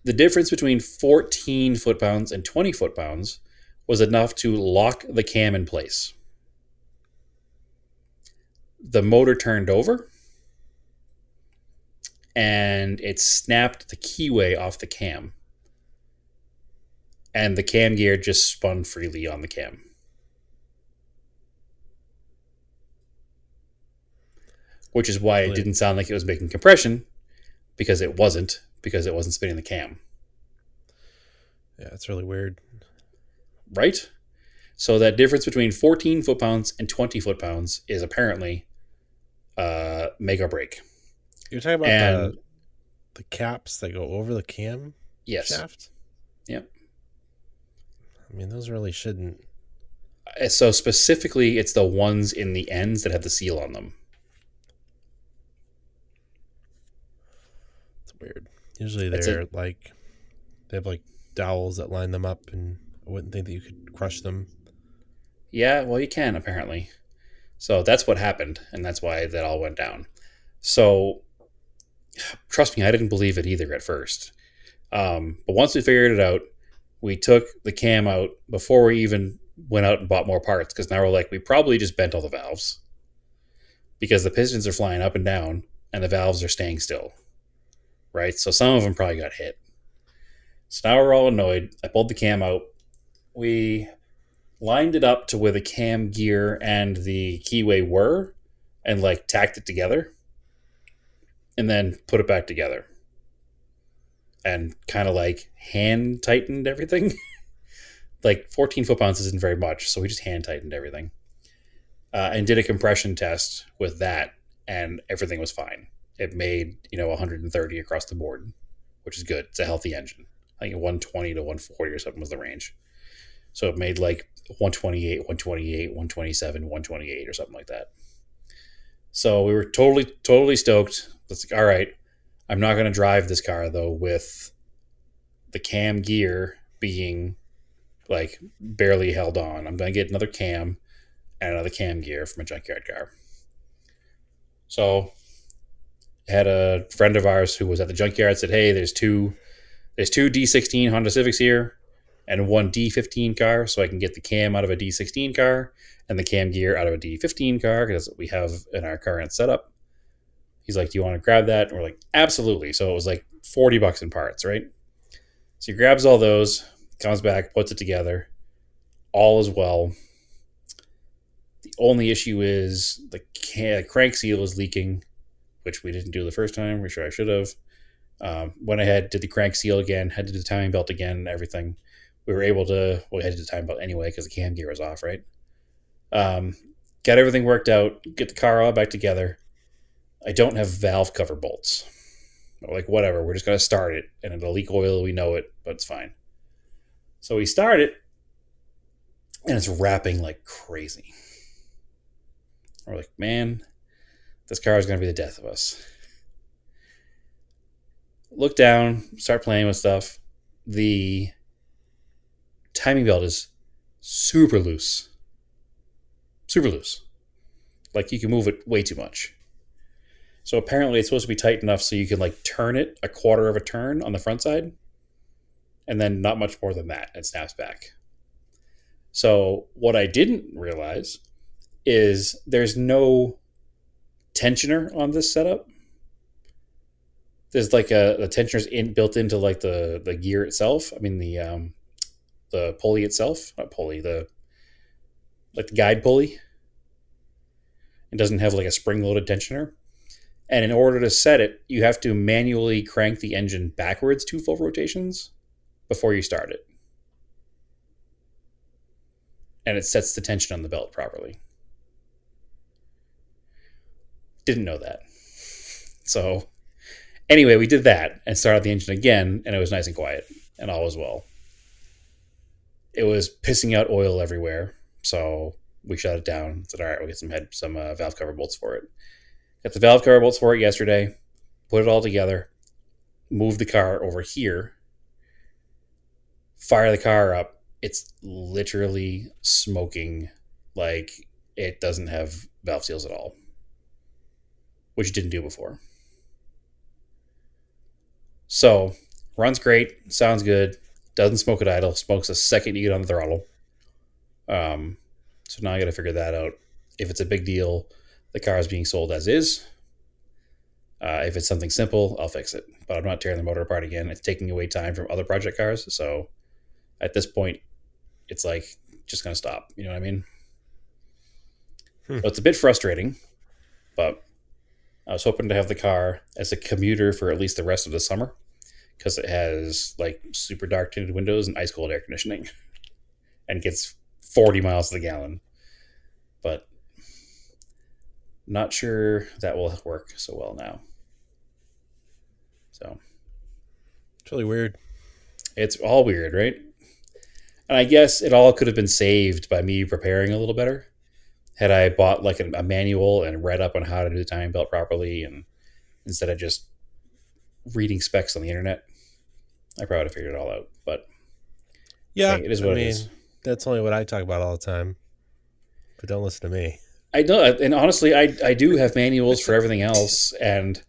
The difference between 14 foot pounds and 20 foot pounds was enough to lock the cam in place. The motor turned over and it snapped the keyway off the cam. And the cam gear just spun freely on the cam. Which is why it Really? didn't sound like it was making compression, because it wasn't spinning the cam. Yeah, it's really weird. Right? So that difference between 14 foot pounds and 20 foot pounds is apparently make or break. You're talking about And the caps that go over the cam yes, shaft? yep. I mean, those really shouldn't. So specifically, it's the ones in the ends that have the seal on them. It's weird. Usually It's a they're like, they have like dowels that line them up, and I wouldn't think that you could crush them. yeah. Well, you can apparently. So that's what happened, and that's why that all went down. So trust me, I didn't believe it either at first. But once we figured it out, we took the cam out before we even went out and bought more parts, because now we're like, we probably just bent all the valves because the pistons are flying up and down and the valves are staying still. Right? So some of them probably got hit. So now we're all annoyed. I pulled the cam out. We lined it up to where the cam gear and the keyway were and like tacked it together and then put it back together. and kind of like hand tightened everything. Like 14 foot pounds isn't very much, so we just hand tightened everything and did a compression test with that, and everything was fine. It made 130 across the board, which is good. It's a healthy engine. I think 120 to 140 or something was the range. So it made like 128, 128, 127, 128 or something like that. So we were totally stoked. It's like, all right, I'm not going to drive this car though with the cam gear being like barely held on. I'm going to get another cam and another cam gear from a junkyard car. So I had a friend of ours who was at the junkyard said, "Hey, there's two D16 Honda Civics here and one D15 car, so I can get the cam out of a D16 car and the cam gear out of a D15 car because that's what we have in our current setup." He's like, "Do you want to grab that?" And we're like, "Absolutely." So it was like $40 in parts, right? So he grabs all those, comes back, puts it together. All is well. The only issue is the crank seal is leaking, which we didn't do the first time. We're sure I should have. Went ahead, did the crank seal again, had to do the timing belt again, everything. We were able to, well, we had to do the timing belt anyway because the cam gear was off, right? Um, got everything worked out, get the car all back together. I don't have valve cover bolts. Like, whatever, we're just going to start it, and it'll leak oil, we know it, but it's fine. So we start it, and it's wrapping like crazy. We're like, man, this car is going to be the death of us. Look down, start playing with stuff. The timing belt is super loose. Super loose. Like you can move it way too much. So apparently it's supposed to be tight enough so you can like turn it a quarter of a turn on the front side. And then not much more than that. It snaps back. So what I didn't realize is there's no tensioner on this setup. There's like the tensioner's built into like the gear itself. I mean the pulley itself, not pulley, the like the guide pulley. It doesn't have like a spring loaded tensioner. And in order to set it, you have to manually crank the engine backwards 2 full rotations before you start it. And it sets the tension on the belt properly. Didn't know that. So anyway, we did that and started the engine again, and it was nice and quiet, and all was well. It was pissing out oil everywhere, so we shut it down. Said, all right, we'll get some valve cover bolts for it. Got the valve cover bolts for it yesterday, put it all together, moved the car over here, fire the car up. It's literally smoking like it doesn't have valve seals at all, which it didn't do before. So, runs great, sounds good, doesn't smoke at idle, smokes the second you get on the throttle. So now I got to figure that out. If it's a big deal, the car is being sold as is. If it's something simple, I'll fix it. But I'm not tearing the motor apart again. It's taking away time from other project cars. So at this point, it's like just going to stop. You know what I mean? So it's a bit frustrating, but I was hoping to have the car as a commuter for at least the rest of the summer because it has like super dark tinted windows and ice cold air conditioning and gets 40 miles to the gallon. But not sure that will work so well now. So It's really weird. it's all weird, right? And I guess it all could have been saved by me preparing a little better. Had I bought like a manual and read up on how to do the timing belt properly, and instead of just reading specs on the internet, I probably would have figured it all out. But Yeah, hey, it is I what it is. mean, that's only what I talk about all the time. But don't listen to me. I know, and honestly, I do have manuals for everything else, and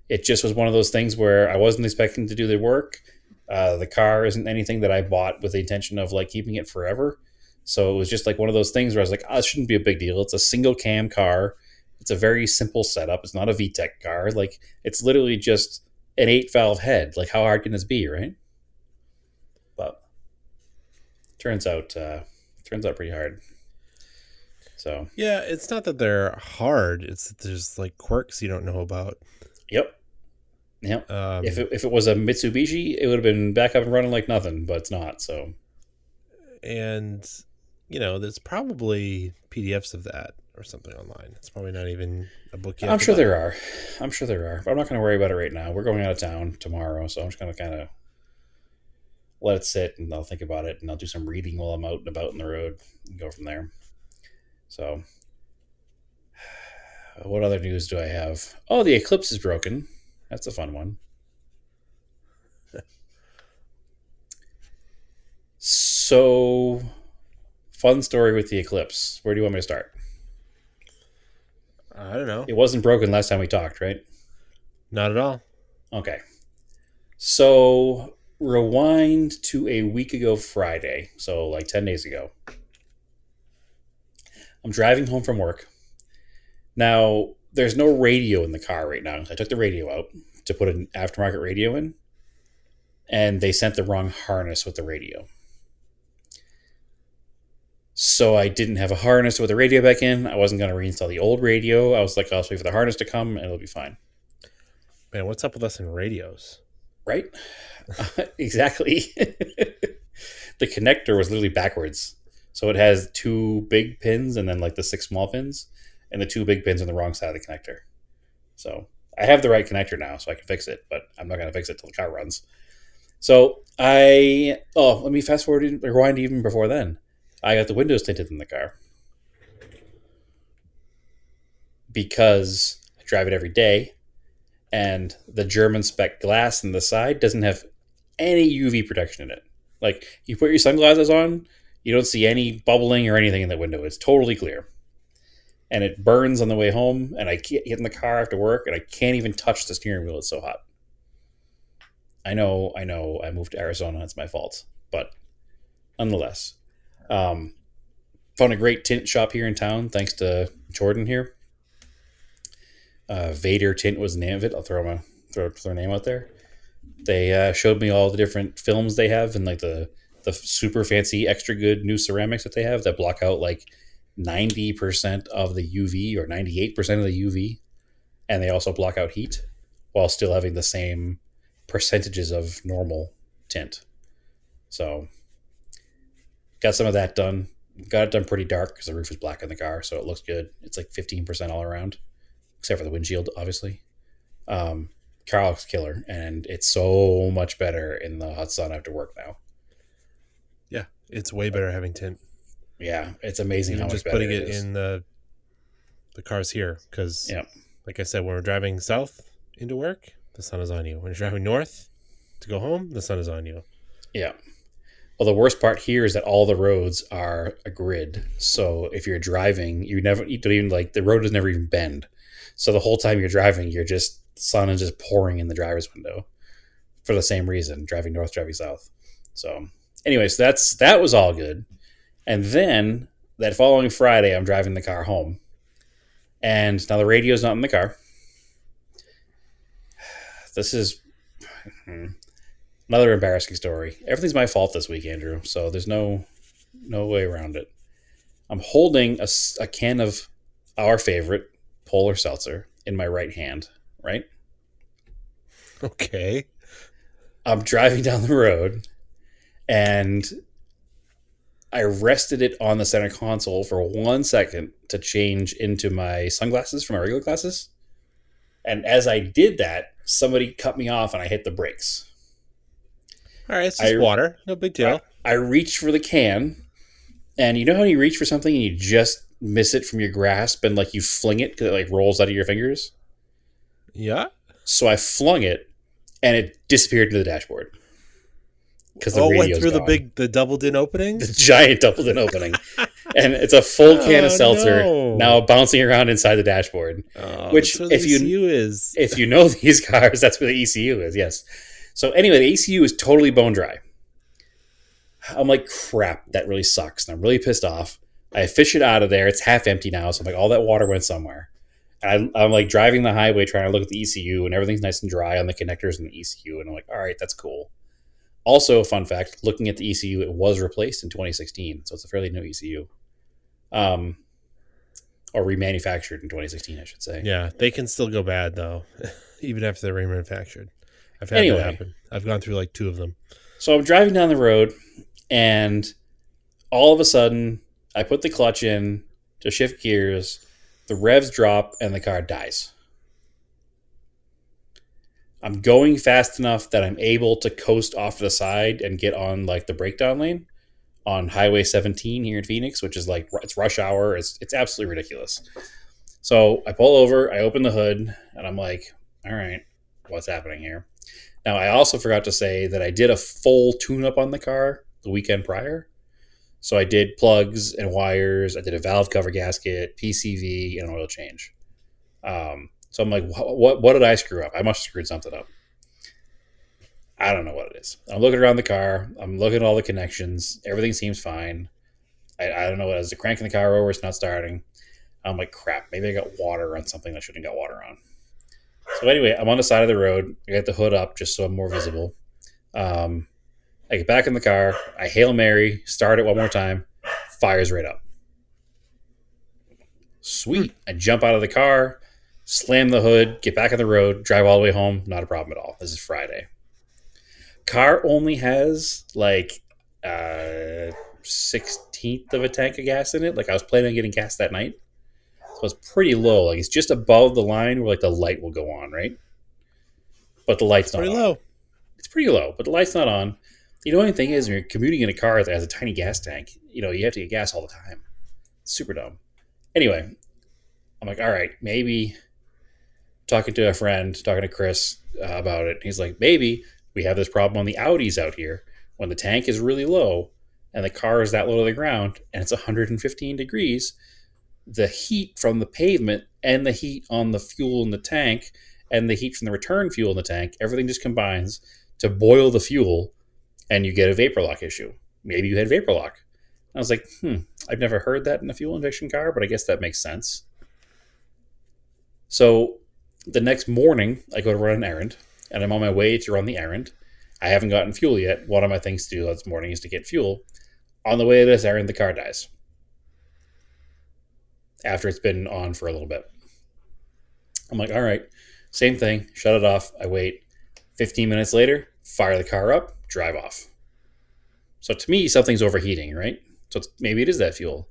it just was one of those things where I wasn't expecting to do the work. The car isn't anything that I bought with the intention of like keeping it forever, so it was just like one of those things where I was like, "Oh, it shouldn't be a big deal. It's a single cam car. It's a very simple setup. It's not a VTEC car. Like it's literally just an 8 valve head. Like how hard can this be, right?" But turns out pretty hard. So Yeah, it's not that they're hard. It's that there's like quirks you don't know about. yep. Yep. If Um, if it was a Mitsubishi, it would have been back up and running like nothing, but it's not. So and there's probably PDFs of that or something online. It's probably not even a book you have I'm to sure buy. there are. I'm sure there are. But I'm not going to worry about it right now. We're going out of town tomorrow, so I'm just going to kind of let it sit and I'll think about it and I'll do some reading while I'm out and about in the road and go from there. So, what other news do I have? Oh, the eclipse is broken. That's a fun one. So, fun story with the eclipse. Where do you want me to start? I don't know. It wasn't broken last time we talked, right? Not at all. Okay. So, rewind to a week ago Friday. So, like 10 days ago. I'm driving home from work. Now, there's no radio in the car right now. I took the radio out to put an aftermarket radio in, and they sent the wrong harness with the radio. So I didn't have a harness to put the radio back in. I wasn't going to reinstall the old radio. I was like, I'll just wait for the harness to come and it'll be fine. Man, what's up with us in radios? Right? Exactly. The connector was literally backwards. So it has two big pins and then like the six small pins, and the two big pins on the wrong side of the connector. So I have the right connector now, so I can fix it, but I'm not going to fix it till the car runs. So let me fast forward and rewind even before then. I got the windows tinted in the car because I drive it every day, and the German spec glass in the side doesn't have any UV protection in it. Like you put your sunglasses on, you don't see any bubbling or anything in the window. It's totally clear. And it burns on the way home, and I get in the car after work, and I can't even touch the steering wheel. It's so hot. I know. I moved to Arizona. It's my fault. But nonetheless, um, found a great tint shop here in town, thanks to Jordan here. Vader Tint was the name of it. I'll throw their name out there. They showed me all the different films they have and like the super fancy, extra good new ceramics that they have that block out like 90% of the UV or 98% of the UV, and they also block out heat while still having the same percentages of normal tint. So got some of that done. Got it done pretty dark because the roof is black in the car, so it looks good. It's like 15% all around, except for the windshield, obviously. Um, Car looks killer, and it's so much better in the hot sun after work now. Yeah, it's way better having tint. Yeah, it's amazing how Even much just better putting it it is. in the cars here, because, Yeah, like I said, when we're driving south into work, the sun is on you. When you're driving north to go home, the sun is on you. yeah. Well, the worst part here is that all the roads are a grid. So if you're driving, you don't even like the road does never even bend. So the whole time you're driving, you're just sun is just pouring in the driver's window for the same reason, driving north, driving south. So, anyways, that was all good. And then that following Friday, I'm driving the car home, and now the radio's not in the car. This is another embarrassing story. Everything's my fault this week, Andrew. So there's no way around it. I'm holding a can of our favorite Polar Seltzer in my right hand. Right. Okay. I'm driving down the road, and I rested it on the center console for 1 second to change into my sunglasses from my regular glasses. And as I did that, somebody cut me off and I hit the brakes. All right, it's just I, water. No big I, deal. I reached for the can, and you know how you reach for something and you just miss it from your grasp and like you fling it because it like rolls out of your fingers? Yeah. So I flung it and it disappeared into the dashboard because the Oh, went radio's through gone. the double din opening. The giant doubled in opening. And it's a full can of Oh seltzer now no. bouncing around inside the dashboard. Oh, Which, that's where the ECU is. if you know these cars, that's where the ECU is. Yes. So anyway, the ECU is totally bone dry. I'm like, crap, that really sucks, and I'm really pissed off. I fish it out of there. It's half empty now, so I'm like, all that water went somewhere. And I'm like driving the highway trying to look at the ECU, and everything's nice and dry on the connectors in the ECU. And I'm like, all right, that's cool. Also, fun fact: looking at the ECU, it was replaced in 2016, so it's a fairly new ECU. Um, or remanufactured in 2016, I should say. Yeah, they can still go bad though. even after they're remanufactured. I've had that Anyway, happen. I've gone through like two of them. so I'm driving down the road, and all of a sudden, I put the clutch in to shift gears, the revs drop, and the car dies. I'm going fast enough that I'm able to coast off to the side and get on like the breakdown lane on Highway 17 here in Phoenix, which is like it's rush hour. It's absolutely ridiculous. So I pull over, I open the hood, and I'm like, all right, what's happening here? Now I also forgot to say that I did a full tune-up on the car the weekend prior. So I did plugs and wires. I did a valve cover gasket, PCV, and an oil change. So I'm like, what did I screw up? I must have screwed something up. I don't know what it is. I'm looking around the car. I'm looking at all the connections. Everything seems fine. I don't know what it is. The crank in the car over, it's not starting. I'm like, crap, maybe I got water on something I shouldn't got water on. So anyway, I'm on the side of the road. I got the hood up just so I'm more visible. Um, I get back in the car. I Hail Mary, start it one more time. Fires right up. Hmm. Sweet. I jump out of the car, slam the hood, get back on the road, drive all the way home. Not a problem at all. This is Friday. Car only has like 16th of a tank of gas in it. Like I was planning on getting gas that night. So it's pretty low. Like it's just above the line where like the light will go on, right? But the It's light's not pretty on. low. It's pretty low, but the light's not on. The annoying thing is when you're commuting in a car that has a tiny gas tank, you have to get gas all the time. It's super dumb. Anyway, I'm like, all right, maybe talking to a friend, talking to Chris about it. He's like, maybe we have this problem on the Audis out here when the tank is really low and the car is that low to the ground and it's 115 degrees. The heat from the pavement and the heat on the fuel in the tank and the heat from the return fuel in the tank, everything just combines to boil the fuel and you get a vapor lock issue. Maybe you had vapor lock. I was like, I've never heard that in a fuel injection car, but I guess that makes sense. So the next morning, I go to run an errand, and I'm on my way to run the errand. I haven't gotten fuel yet. One of my things to do this morning is to get fuel. On the way to this errand, the car dies after it's been on for a little bit. I'm like, all right, same thing. Shut it off. I wait. 15 minutes later, fire the car up, drive off. So to me, something's overheating, right? So maybe it is that fuel.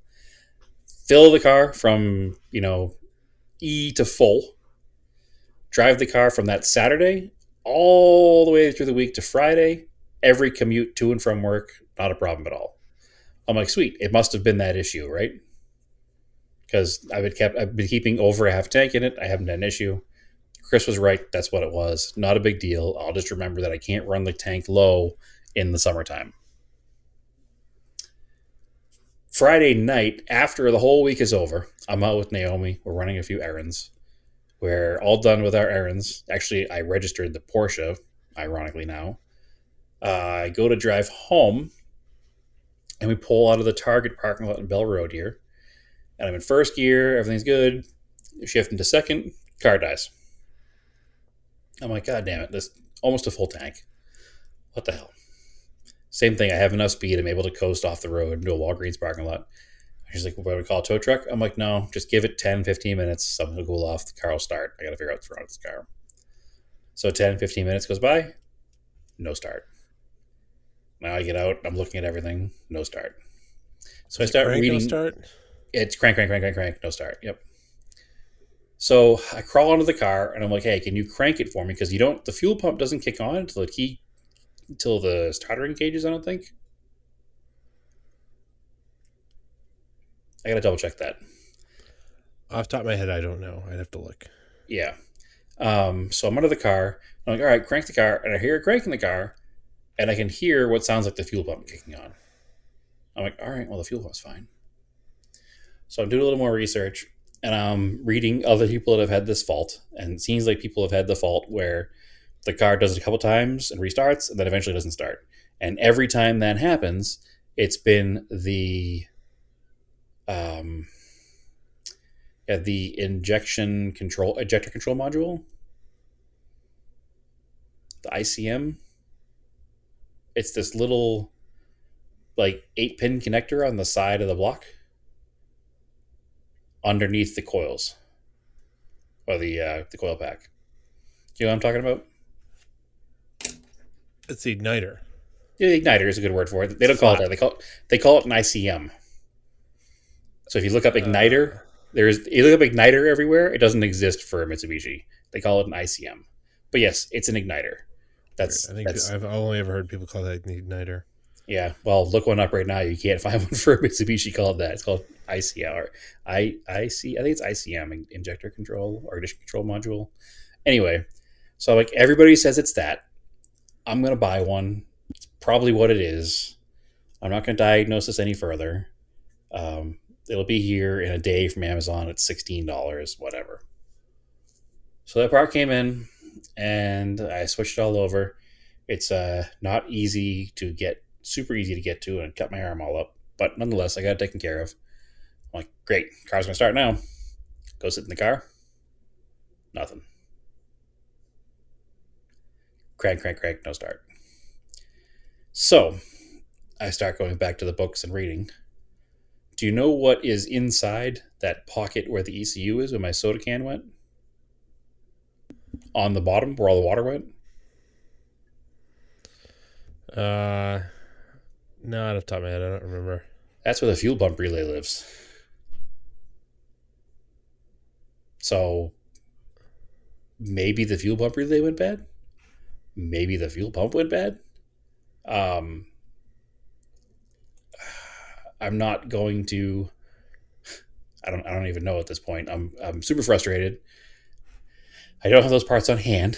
Fill the car from, E to full. Drive the car from that Saturday all the way through the week to Friday. Every commute to and from work, not a problem at all. I'm like, sweet. It must have been that issue, right? Because I've been keeping over a half tank in it. I haven't had an issue. Chris was right. That's what it was. Not a big deal. I'll just remember that I can't run the tank low in the summertime. Friday night, after the whole week is over, I'm out with Naomi. We're running a few errands. We're all done with our errands. Actually, I registered the Porsche, ironically now. I go to drive home, and we pull out of the Target parking lot in Bell Road here. And I'm in first gear. Everything's good. Shift into second. Car dies. I'm like, God damn it. This almost a full tank. What the hell? Same thing. I have enough speed. I'm able to coast off the road into a Walgreens parking lot. She's like, what do we call a tow truck? I'm like, no, just give it 10, 15 minutes. Something will cool off. The car will start. I got to figure out what's wrong with this car. So 10, 15 minutes goes by. No start. Now I get out. I'm looking at everything. No start. So I Is it start crank no reading. start? It's crank, crank, crank, crank, crank. No start. Yep. So I crawl onto the car and I'm like, hey, can you crank it for me? Because the fuel pump doesn't kick on until the starter engages, I don't think. I got to double check that. Off the top of my head, I don't know. I'd have to look. Yeah. So I'm under the car. I'm like, all right, crank the car. And I hear a crank in the car and I can hear what sounds like the fuel pump kicking on. I'm like, all right, well, the fuel pump's fine. So I'm doing a little more research and I'm reading other people that have had this fault. And it seems like people have had the fault where the car does it a couple times and restarts and then eventually doesn't start. And every time that happens, it's been um, the ejector control module, the ICM. It's this little like 8-pin connector on the side of the block underneath the coils or the coil pack. You know what I'm talking about? It's the igniter. Yeah, igniter is a good word for it. They It's don't call it flat. that. They call it an ICM. So if you look up igniter, Uh, there's you look up igniter everywhere. It doesn't exist for Mitsubishi. They call it an ICM. But yes, it's an igniter. Weird. That's I think that's I've only ever heard people call that the igniter. yeah. Well, look one up right now. You can't find one for a Mitsubishi called that. It's called ICM or I think it's ICM, injector control or ignition control module. Anyway, so like everybody says it's that. I'm gonna buy one. It's probably what it is. I'm not gonna diagnose this any further. It'll be here in a day from Amazon at $16, whatever. So that part came in, and I switched it all over. It's not easy to get, super easy to get to, and cut my arm all up. But nonetheless, I got it taken care of. I'm like, great, car's gonna start now. Go sit in the car. Nothing. Crank, crank, crank. No start. So I start going back to the books and reading. Do you know what is inside that pocket where the ECU is, where my soda can went? On the bottom, where all the water went? Uh, no, out of the top of my head, I don't remember. That's where the fuel pump relay lives. So maybe the fuel pump relay went bad. Maybe the fuel pump went bad. Um, I'm not going to. I don't even know at this point. I'm super frustrated. I don't have those parts on hand.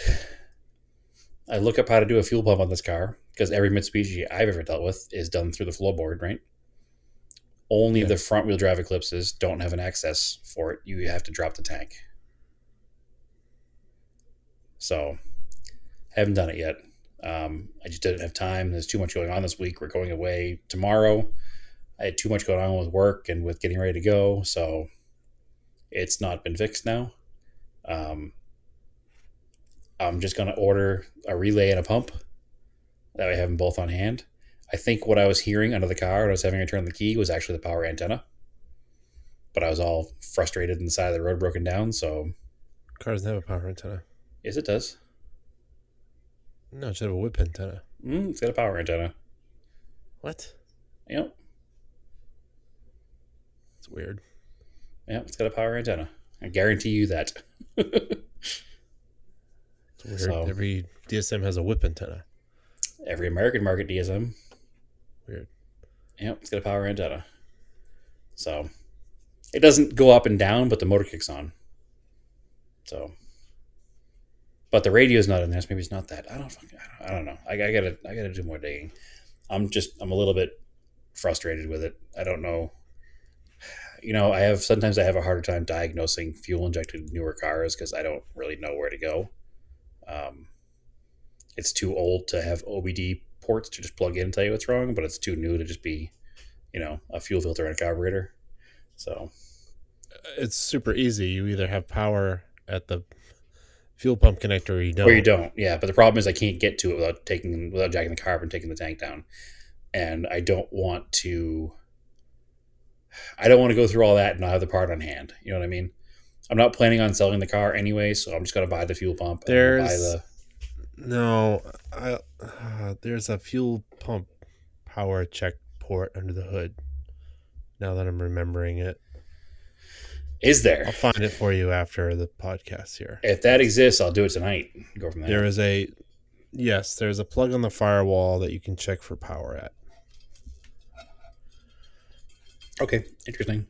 I look up how to do a fuel pump on this car because every Mitsubishi I've ever dealt with is done through the floorboard, right? Only Yeah. the front wheel drive Eclipses don't have an access for it. You have to drop the tank. So haven't done it yet. I just didn't have time. There's too much going on this week. We're going away tomorrow. I had too much going on with work and with getting ready to go, so it's not been fixed now. Um, I'm just going to order a relay and a pump. That way I have them both on hand. I think what I was hearing under the car when I was having to turn the key was actually the power antenna. But I was all frustrated and the side of the road broken down, so Car doesn't have a power antenna. yes, it does. No, it should have a whip antenna. It's got a power antenna. What? Yep, It's weird. yep, it's got a power antenna. I guarantee you that. It's weird. So Every DSM has a whip antenna. every American market DSM, Weird. yep, it's got a power antenna. So it doesn't go up and down, but the motor kicks on. So, but the radio's not in there. So maybe it's not that. I don't know. I gotta do more digging. I'm a little bit frustrated with it. I don't know. Sometimes I have a harder time diagnosing fuel injected newer cars because I don't really know where to go. Um, it's too old to have OBD ports to just plug in and tell you what's wrong, but it's too new to just be, a fuel filter and a carburetor. So, It's super easy. You either have power at the fuel pump connector or you or you don't. don't, yeah. But the problem is I can't get to it without jacking the carb and taking the tank down, and I don't want to. I don't want to go through all that and not have the part on hand. You know what I mean? I'm not planning on selling the car anyway, so I'm just gonna buy the fuel pump and I'm gonna buy There's the. no. There's a fuel pump power check port under the hood. Now that I'm remembering it, Is there? I'll find it for you after the podcast here. If that exists, I'll do it tonight. Go from There there. is a yes. There's a plug on the firewall that you can check for power at. Okay, interesting.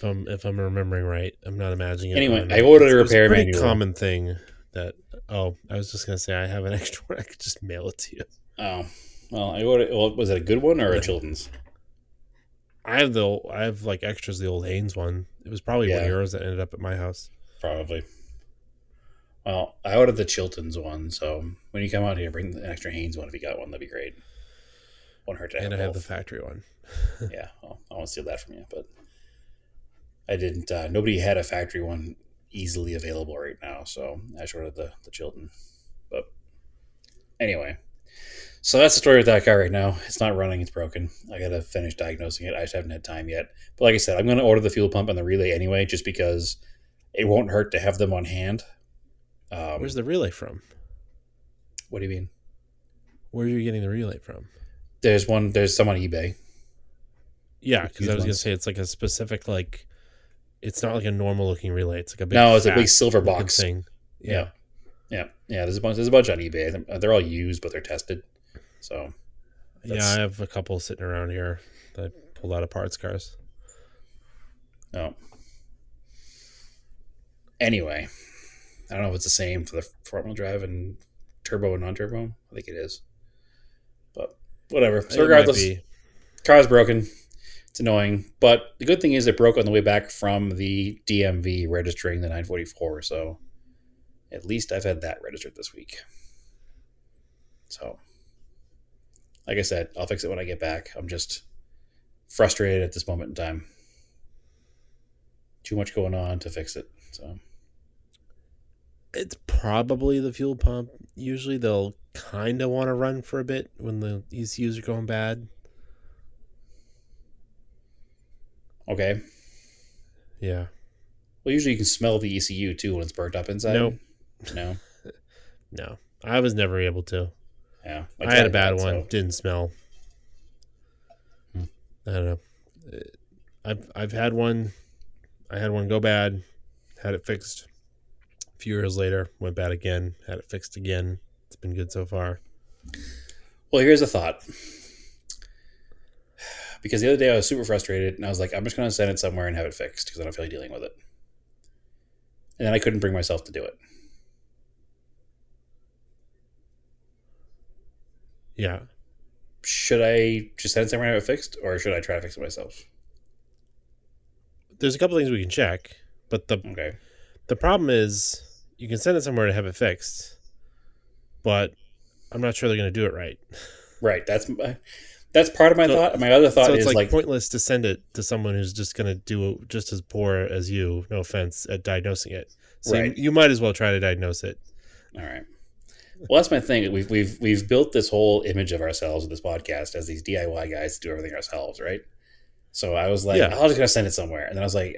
If I'm remembering right, I'm not imagining it. Anyway, On I a, ordered a it's a repair pretty manual. common thing that. Oh, I was just gonna say I have an extra one. I could just mail it to you. Oh, well, I ordered. Well, was it a good one or a Yeah. Chilton's? I have like extras the old Haynes one. It was probably one of Yeah. yours that ended up at my house. Probably. Well, I ordered the Chilton's one, so when you come out here, bring an extra Haynes one if you got one. That'd be great. Won't hurt to have And I have the both. factory one. Yeah, well, I won't steal that from you, but I didn't. Nobody had a factory one easily available right now, so I just ordered the Chilton. But anyway, so that's the story with that car right now. It's not running; it's broken. I gotta finish diagnosing it. I just haven't had time yet. But like I said, I'm gonna order the fuel pump and the relay anyway, just because it won't hurt to have them on hand. Where's Um, the relay from? what do you mean? Where are you getting the relay from? There's one. There's some on eBay, Yeah, like because I used was gonna ones. say it's like a specific like. It's not like a normal looking relay. It's like a big No, it's a big fat silver looking box. thing. Yeah, Yeah. yeah, yeah. There's a bunch. There's a bunch on eBay. They're all used, but they're tested. So Yeah, I that's have a couple sitting around here that I pulled out of parts cars. no. Anyway, I don't know if it's the same for the front wheel drive and turbo and non-turbo. I think it is, but whatever. So It might regardless, be. car's broken. It's annoying, but the good thing is it broke on the way back from the DMV registering the 944. So at least I've had that registered this week. So, like I said, I'll fix it when I get back. I'm just frustrated at this moment in time. Too much going on to fix it. So, It's probably the fuel pump. Usually they'll kind of want to run for a bit when the ECUs are going bad. okay. Yeah. Well, usually you can smell the ECU too when it's burnt up Nope. inside. No. No. I was never able to. Yeah. I I had a tried bad that. one. So, Didn't smell. hmm. I don't know. I've had one. I had one go bad. Had it fixed. A few years later, went bad again. Had it fixed again. It's been good so far. Well, here's a thought. Because the other day I was super frustrated and I was like, I'm just going to send it somewhere and have it fixed because I don't feel like dealing with it. And then I couldn't bring myself to do it. Yeah. Should I just send it somewhere and have it fixed, or should I try to fix it myself? There's a couple things we can check, but Okay. the problem is you can send it somewhere to have it fixed, but I'm not sure they're going to do it right. Right. That's part of my So, thought. My other so thought it's is like like, pointless to send it to someone who's just going to do just as poor as you. No offense at diagnosing it. So right. you might as well try to diagnose it. All right. Well, that's my thing. We've built this whole image of ourselves with this podcast as these DIY guys do everything ourselves, right? So I was like, Yeah, I was gonna send it somewhere, and then I was like,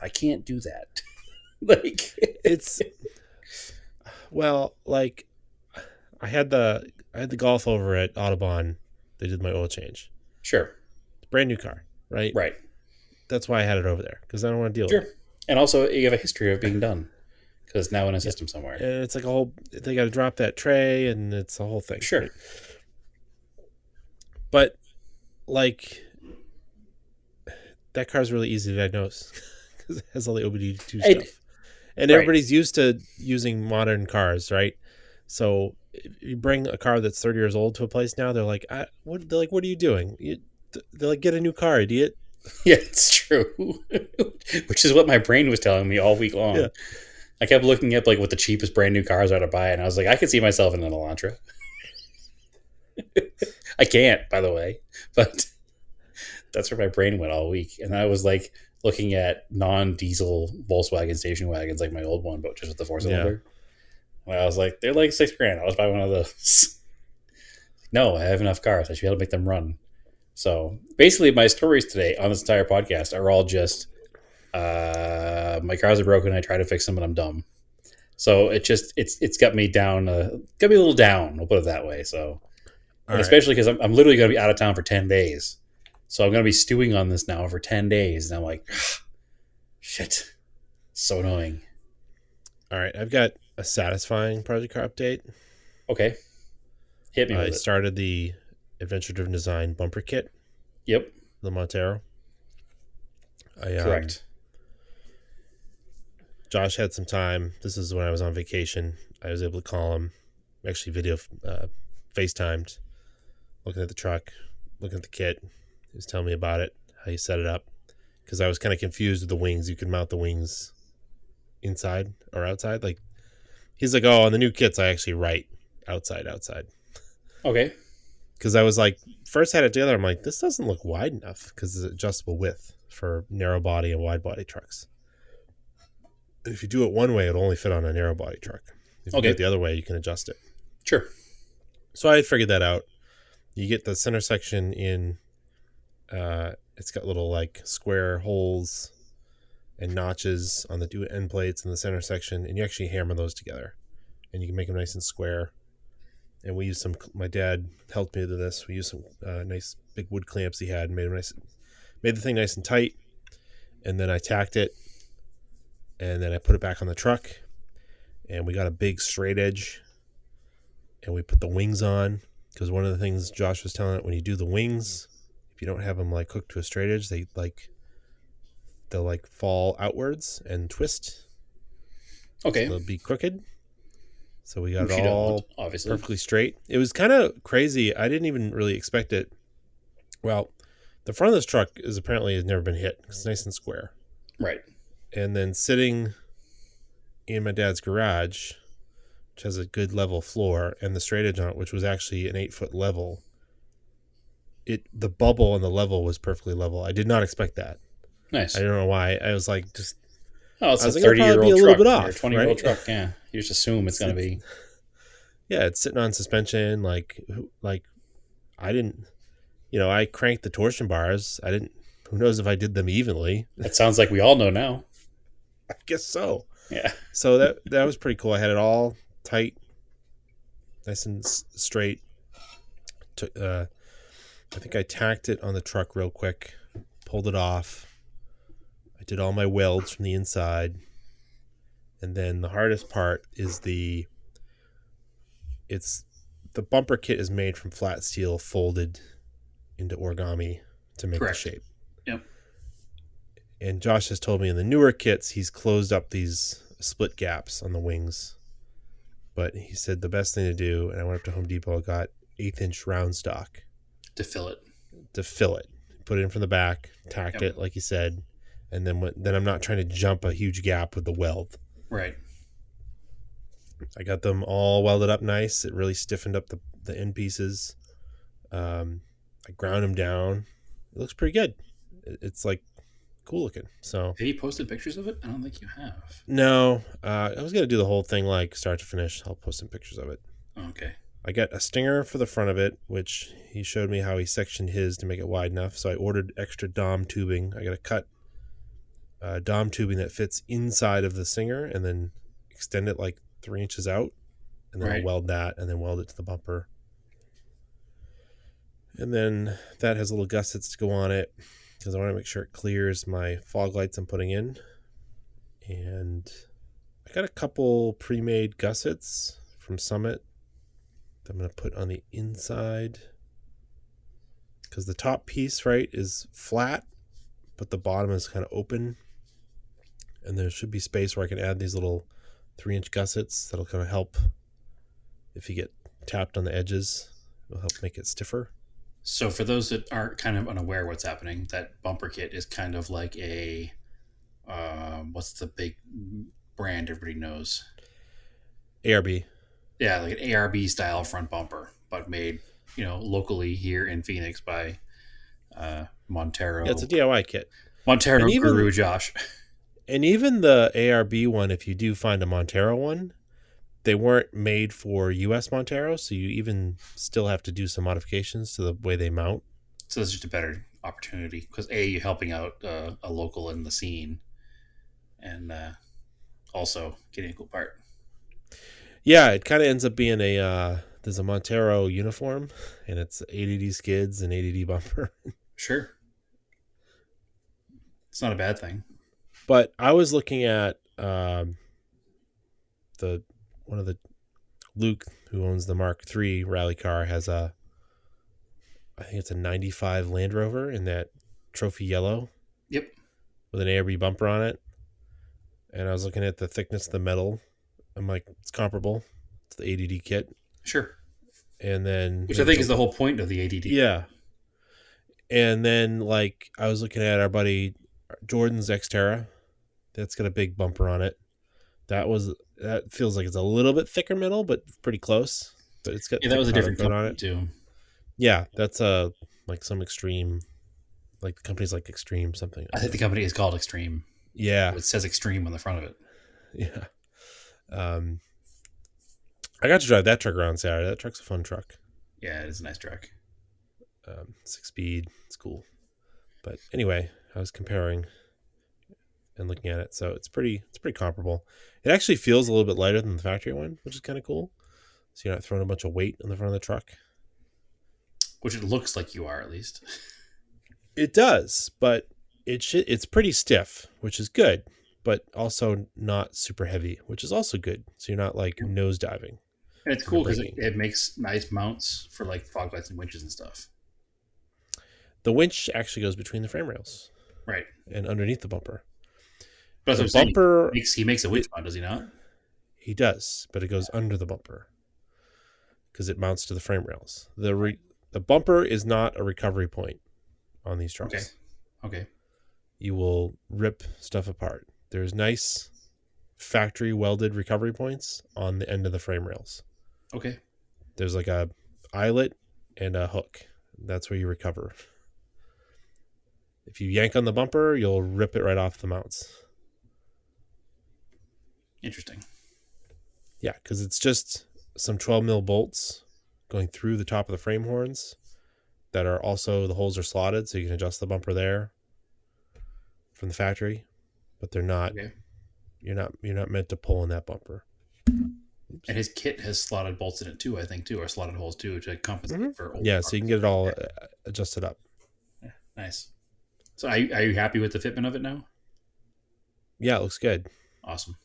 I can't do that. like, it's like I had the Golf over at Audubon. They did my oil change. sure, It's a brand new car, right? right, That's why I had it over there because I don't want to deal with sure, it. and also you have a history of being done because it's now in a Yeah, system somewhere. and it's like a whole. They got to drop that tray, and it's a whole thing, Sure. right? But like that car's really easy to diagnose because it has all the OBD2 It, stuff, and right. everybody's used to using modern cars, right? So if you bring a car that's 30 years old to a place now, they're like, "What?" They're like, "What are you doing?" They're like, "Get a new car, idiot." Yeah, it's true. Which is what my brain was telling me all week Yeah, long. I kept looking at like what the cheapest brand new cars are to buy, and I was like, I could see myself in an Elantra. I can't, by the way, but that's where my brain went all week. And I was like looking at non-diesel Volkswagen station wagons, like my old one, but just with the four yeah. cylinder. And I was like, they're like $6,000. I'll just buy one of those. No, I have enough cars. I should be able to make them run. So basically, my stories today on this entire podcast are all just my cars are broken. I try to fix them, but I'm dumb. So it's got me down, got me a little down. We'll put it that way. So, All and right. especially because I'm literally going to be out of town for 10 days, so I'm going to be stewing on this now for 10 days, and I'm like, shit, so annoying. All right. I've got a satisfying project car update. Okay, hit me I with it. started the Adventure Driven Design bumper kit, Yep, the Montero. I correct. Josh had some time. This is when I was on vacation. I was able to call him, actually video FaceTimed, looking at the truck, looking at the kit. He was telling me about it, how you set it up, because I was kind of confused with the wings. You can mount the wings inside or outside. Like he's like, oh, on the new kits, I actually write outside. Okay, Because I was like, first had it together. I'm like, this doesn't look wide enough because it's adjustable width for narrow body and wide body trucks. If you do it one way, it'll only fit on a narrow body truck. If you do it okay, the other way, you can adjust it. sure. So I figured that out. You get the center section in. It's got little like square holes and notches on the two end plates in the center section, and you actually hammer those together. and you can make them nice and square. And we used some. My dad helped me with this. We used some nice big wood clamps he had, and made the thing nice and tight. And then I tacked it, and then I put it back on the truck, and we got a big straight edge, and we put the wings on, because one of the things Josh was telling it, when you do the wings, if you don't have them like cooked to a straight edge, they'll like fall outwards and twist, so Okay. they'll be crooked. So we got it Which you don't want, all obviously. perfectly straight. It was kind of crazy. I didn't even really expect it. Well, the front of this truck is apparently has never been hit. It's nice and square. Right. And then sitting in my dad's garage, which has a good level floor, and the straight edge on it, which was actually an 8-foot level, the bubble and the level was perfectly level. I did not expect that. I Nice. don't know why. I was like, Oh, it's I a was like, it'll probably 30-year be old a little truck bit or a off, 20-year-old right? truck. Yeah. You just assume it's going to It's be. yeah, it's sitting on suspension. Like I didn't, I cranked the torsion bars. I didn't. Who knows if I did them evenly? That sounds like we all know now. I guess so. Yeah. So that was pretty cool. I had it all tight, nice and straight. I think I tacked it on the truck real quick, pulled it off. I did all my welds from the inside, and then the hardest part is it's the bumper kit is made from flat steel folded into origami to make the Correct. shape. Yep. And Josh has told me in the newer kits he's closed up these split gaps on the wings. But he said the best thing to do, and I went up to Home Depot, got 1/8 inch round stock To fill it. to fill it. Put it in from the back, tacked Yep. it like you said, and then I'm not trying to jump a huge gap with the weld. Right. I got them all welded up nice. It really stiffened up the end pieces. I ground them down. It looks pretty good. It's like cool looking. So Have you posted pictures of it? I don't think you have. no, I was gonna do the whole thing like start to finish. I'll post some pictures of it. Oh, okay. I got a stinger for the front of it, which he showed me how he sectioned his to make it wide enough. So I ordered extra Dom tubing. I got to cut Dom tubing that fits inside of the stinger and then extend it like 3 inches out. And then I'll Right. weld that and then weld it to the bumper. And then that has little gussets to go on it because I want to make sure it clears my fog lights I'm putting in. And I got a couple pre-made gussets from Summit that I'm going to put on the inside because the top piece, right, is flat, but the bottom is kind of open. And there should be space where I can add these little 3-inch gussets that'll kind of help if you get tapped on the edges. It'll help make it stiffer. So for those that aren't kind of unaware what's happening, that bumper kit is kind of like a what's the big brand everybody knows? ARB. Yeah, like an ARB style front bumper, but made locally here in Phoenix by Yeah, it's a Montero DIY kit. And Montero even Guru Josh. and even the ARB one, if you do find a Montero one, they weren't made for US Montero, so you even still have to do some modifications to the way they mount. So it's just a better opportunity because you're helping out a local in the scene, and also getting a cool part. Yeah, it kind of ends up being there's a Montero uniform, and it's ADD skids and ADD bumper. Sure, it's not a bad thing. But I was looking at the one of the Luke, who owns the Mark III rally car, has I think it's a 95 Land Rover in that trophy yellow Yep. with an ARB bumper on it. And I was looking at the thickness of the metal. I'm like, it's comparable to the ADD kit. Sure. And then Which I think is the whole point of the ADD. yeah. And then like I was looking at our buddy Jordan's Xterra. That's got a big bumper on it. That feels like it's a little bit thicker metal, but pretty close. But it's got Yeah, that thick was a powder different coat on company it. too. Yeah, that's like some extreme, like the company's like Extreme something. I think the company is called Extreme. Yeah, It says Extreme on the front of it. yeah. Um, I got to drive that truck around Saturday. That truck's a fun truck. Yeah, it is a nice truck. 6 speed. It's cool. But anyway, I was comparing. and looking at it. So it's pretty comparable. It actually feels a little bit lighter than the factory one, which is kind of cool. So you're not throwing a bunch of weight on the front of the truck. Which it looks like you are, at least. It does, but it's pretty stiff, which is good, but also not super heavy, which is also good. So you're not like And nose diving it's into cool because braking. it makes nice mounts for like fog lights and winches and stuff. The winch actually goes between the frame rails Right. and underneath the bumper. But that's what The I'm saying. bumper, He makes a winch it, mount, does he not? he does, but it goes under the bumper because it mounts to the frame rails. The bumper is not a recovery point on these Okay. trucks. Okay. You will rip stuff apart. There's nice factory welded recovery points on the end of the frame rails. Okay. There's like a eyelet and a hook. That's where you recover. If you yank on the bumper, you'll rip it right off the mounts. Interesting. Yeah, because it's just some 12 mil bolts going through the top of the frame horns that are also, the holes are slotted, so you can adjust the bumper there from the factory, but they're not. Okay. You're not meant to pull in that bumper. And Oops. his kit has slotted bolts in it too, I think, too, or slotted holes too, to compensate for old Yeah, so you can parts. get it all Okay. adjusted up. Yeah. Nice. So are you happy with the fitment of it now? Yeah, it looks good. Awesome.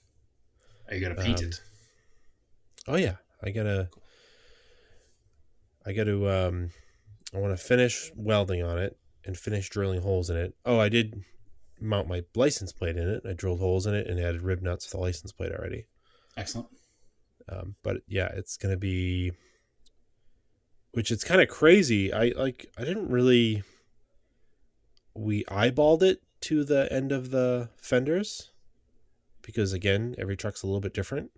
Are you gonna paint Um, it? oh yeah, I want to finish welding on it and finish drilling holes in it. Oh, I did mount my license plate in it. I drilled holes in it and added rib nuts for the license plate already. Excellent. But yeah, it's gonna be, which it's kind of crazy. I didn't really, we eyeballed it to the end of the fenders because again, every truck's a little bit different.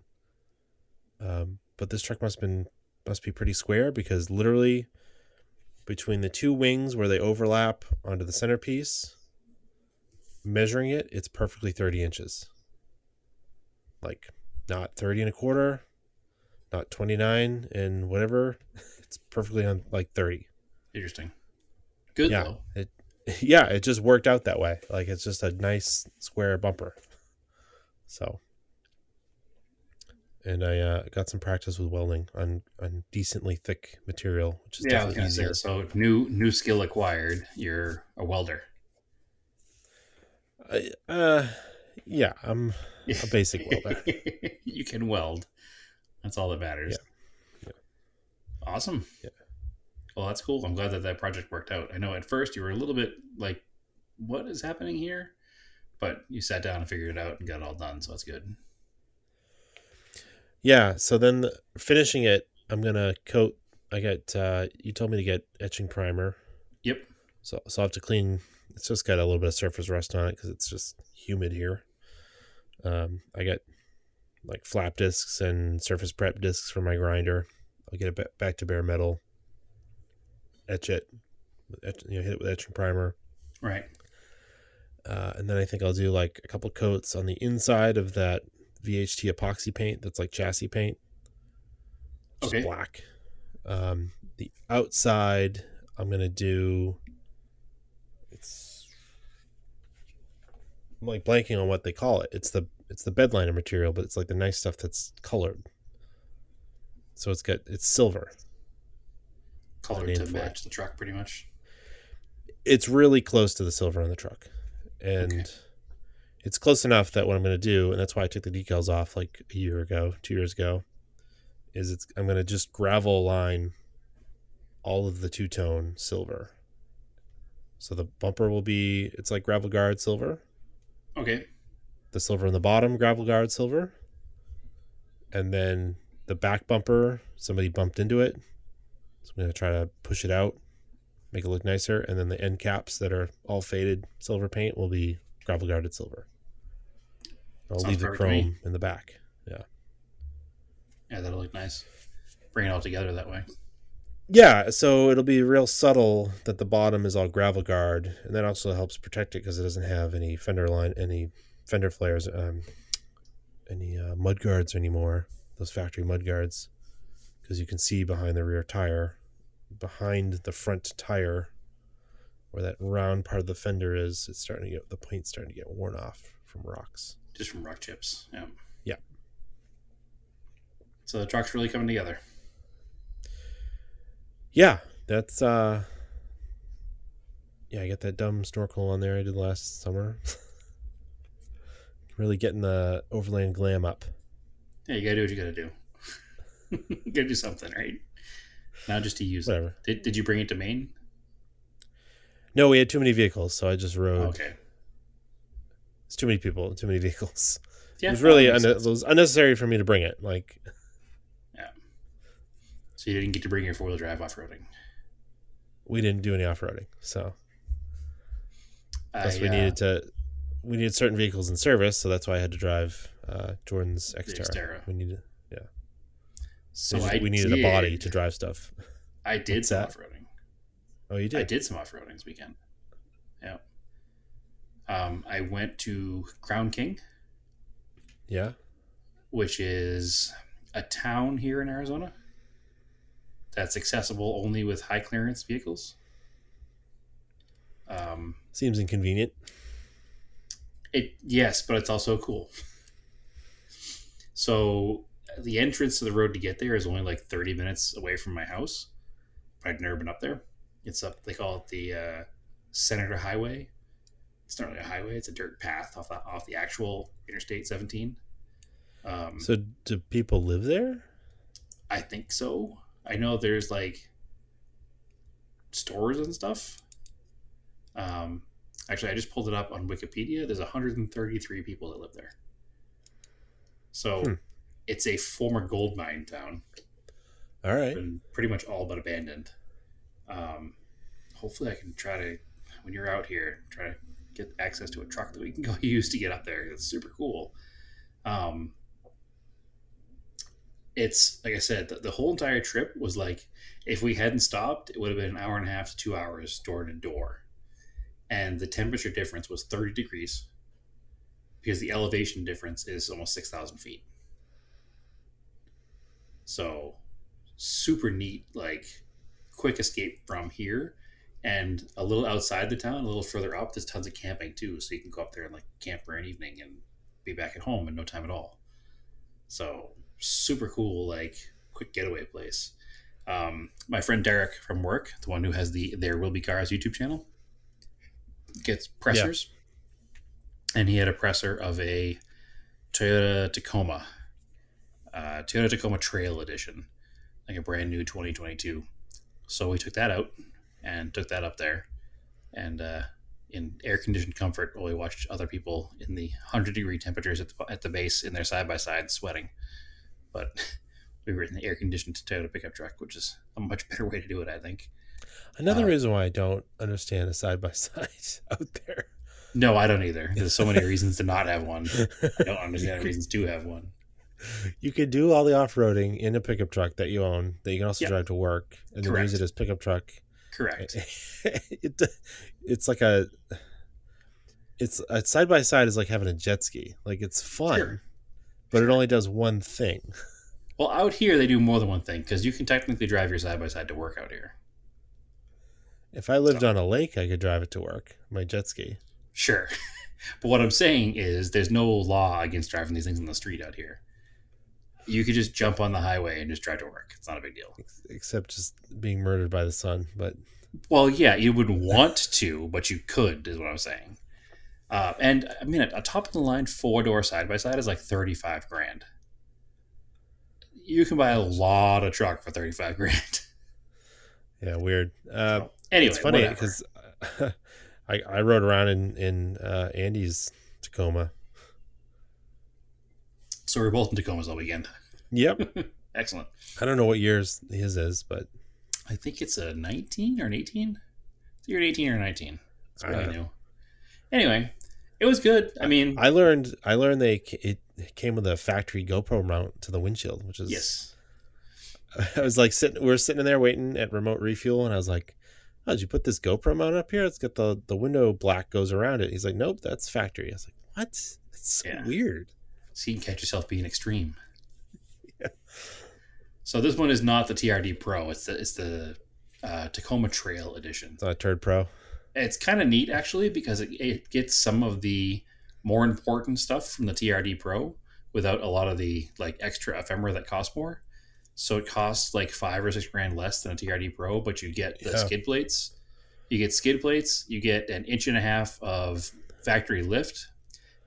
But this truck must be pretty square because literally between the two wings where they overlap onto the centerpiece, measuring it, it's perfectly 30 inches. Like not 30 and a quarter, not 29 and whatever. It's perfectly on like 30. Interesting. Good Yeah. though. It just worked out that way. Like it's just a nice square bumper. So, and I got some practice with welding on decently thick material, which is Yeah, I was definitely gonna say. easier. So new skill acquired. You're a welder. I, yeah, I'm a basic welder. You can weld. That's all that Yeah, matters. yeah, Awesome. yeah. Well, that's cool. I'm glad that that project worked out. I know at first you were a little bit like, "What is happening here?" But you sat down and figured it out and got it all done. So that's good. Yeah. So then finishing it, I'm gonna coat. I got you told me to get etching primer, Yep. so I'll have to clean. It's just got a little bit of surface rust on it because it's just humid here. I got like flap discs and surface prep discs for my grinder. I'll get it back to bare metal, etch it, hit it with etching primer, Right. and then I think I'll do like a couple coats on the inside of that VHT epoxy paint that's like chassis paint, just Okay. black. The outside, I'm gonna do. It's I'm like blanking on what they call it. It's the bedliner material, but it's like the nice stuff that's colored. So it's silver. Is the Colored name to for it. match the truck, pretty much. It's really close to the silver on the truck, Okay. and it's close enough that what I'm gonna do, and that's why I took the decals off like a year ago, 2 years ago, is I'm gonna just gravel line all of the two tone silver. So the bumper will be it's like gravel guard silver, Okay. the silver in the bottom gravel guard silver, and then the back bumper somebody bumped into it, so I'm gonna try to push it out, make it look nicer, and then the end caps that are all faded silver paint will be gravel guarded silver. I'll Sounds leave the perfect to me. chrome in the back. Yeah. Yeah, that'll look nice. Bring it all together that way. Yeah, so it'll be real subtle that the bottom is all gravel guard, and that also helps protect it because it doesn't have any any fender flares, any mud guards anymore. Those factory mud guards, because you can see behind the rear tire, behind the front tire, where that round part of the fender is. It's starting to get the paint's starting to get worn off from rocks. Just from rock chips. Yeah. Yeah. So the truck's really coming together. Yeah, that's yeah, I got that dumb snorkel on there I did last summer. Really getting the overland glam up. Yeah, you gotta do what you gotta do. You gotta do something, right? Not just to use it. Whatever. Did you bring it to Maine? No, we had too many vehicles, so I just Oh, rode. okay. It's too many people, too many vehicles. It Yeah, was that really makes it sense. was unnecessary for me to bring it. Like Yeah. So you didn't get to bring your 4-wheel drive off roading. we didn't do any off roading, so plus I we needed certain vehicles in service, so that's why I had to drive Jordan's the Xterra. Xterra. We needed yeah, So I we needed a body did to drive stuff. I did What's some that? off roading. Oh, you I did? did some off roading this weekend. Yeah. I went to Crown King, Yeah. which is a town here in Arizona that's accessible only with high clearance vehicles. Um, Seems inconvenient. it Yes, but it's also cool. So the entrance to the road to get there is only like 30 minutes away from my house. I'd never been up there. It's up. They call it the Senator Highway. It's not really a highway; it's a dirt path off the actual Interstate 17. Um, So do people live there? I think so. I know there's like stores and stuff. Um, Actually, I just pulled it up on Wikipedia. There's 133 people that live there. Hmm. So it's a former gold mine town, All right. and pretty much all but abandoned. Um, Hopefully, I can try to, when you're out here, try to get access to a truck that we can go use to get up there. It's super cool. Um, it's like I said, the whole entire trip was like, if we hadn't stopped, it would have been an hour and a half to 2 hours door to door. And the temperature difference was 30 degrees because the elevation difference is almost 6,000 feet. So super neat, like quick escape from here. And a little outside the town, a little further up, there's tons of camping too. So you can go up there and like camp for an evening and be back at home in no time at all. So super cool, like quick getaway place. My friend Derek from work, the one who has the There Will Be Cars YouTube channel, gets Yeah. pressers, and he had a presser of a Toyota Tacoma Trail Edition, like a brand new 2022. So we took that out and took that up there, and in air conditioned comfort, while we watched other people in the 100-degree temperatures at the base in their side by side sweating. But we were in the air conditioned Toyota pickup truck, which is a much better way to do it, I think. Another Uh, reason why I don't understand a side by side out there. no, I don't either. There's so many reasons to not have one. I don't you understand the could reasons to have one. you could do all the off roading in a pickup truck that you own that you can also Yep, drive to work and then use it correct, as pickup truck. correct. it, it's like it's a side by side is like having a jet ski. Like it's fun, Sure, but it sure. only does one thing. Well, out here they do more than one thing because you can technically drive your side by side to work out here. If I lived So on a lake, I could drive it to work. My jet ski. sure, but what I'm saying is there's no law against driving these things on the street out here. You could just jump on the highway and just drive to work. It's not a big deal. Except just being murdered by the sun. But Well, yeah, you would want to, but you could, is what I'm saying. And I mean, a top of the line 4-door side by side is like 35 grand. You can buy a lot of truck for 35 grand. yeah, weird. So It's anyway, funny whatever. because I rode around in Andy's Tacoma. So we're both in Tacomas all weekend. Yep. Excellent. I don't know what yours his is, but I think it's a 19 or an 18. It's either an 18 or a 19. It's really uh, new. Anyway, it was good. I mean, I learned it came with a factory GoPro mount to the windshield, which is yes. I was like we were sitting in there waiting at remote refuel, and I was like, "Oh, did you put this GoPro mount up here? It's got the window black goes around it." He's like, "Nope, that's factory." I was like, "What? It's so Yeah. weird." So you can catch yourself being extreme. Yeah. So this one is not the TRD Pro. It's the Tacoma Trail Edition. It's not a Turd Pro. It's kind of neat actually because it gets some of the more important stuff from the TRD Pro without a lot of the like extra ephemera that cost more. So it costs like 5 or 6 grand less than a TRD Pro, but you get the Yeah. skid plates. You get skid plates. You get an inch and a half of factory lift.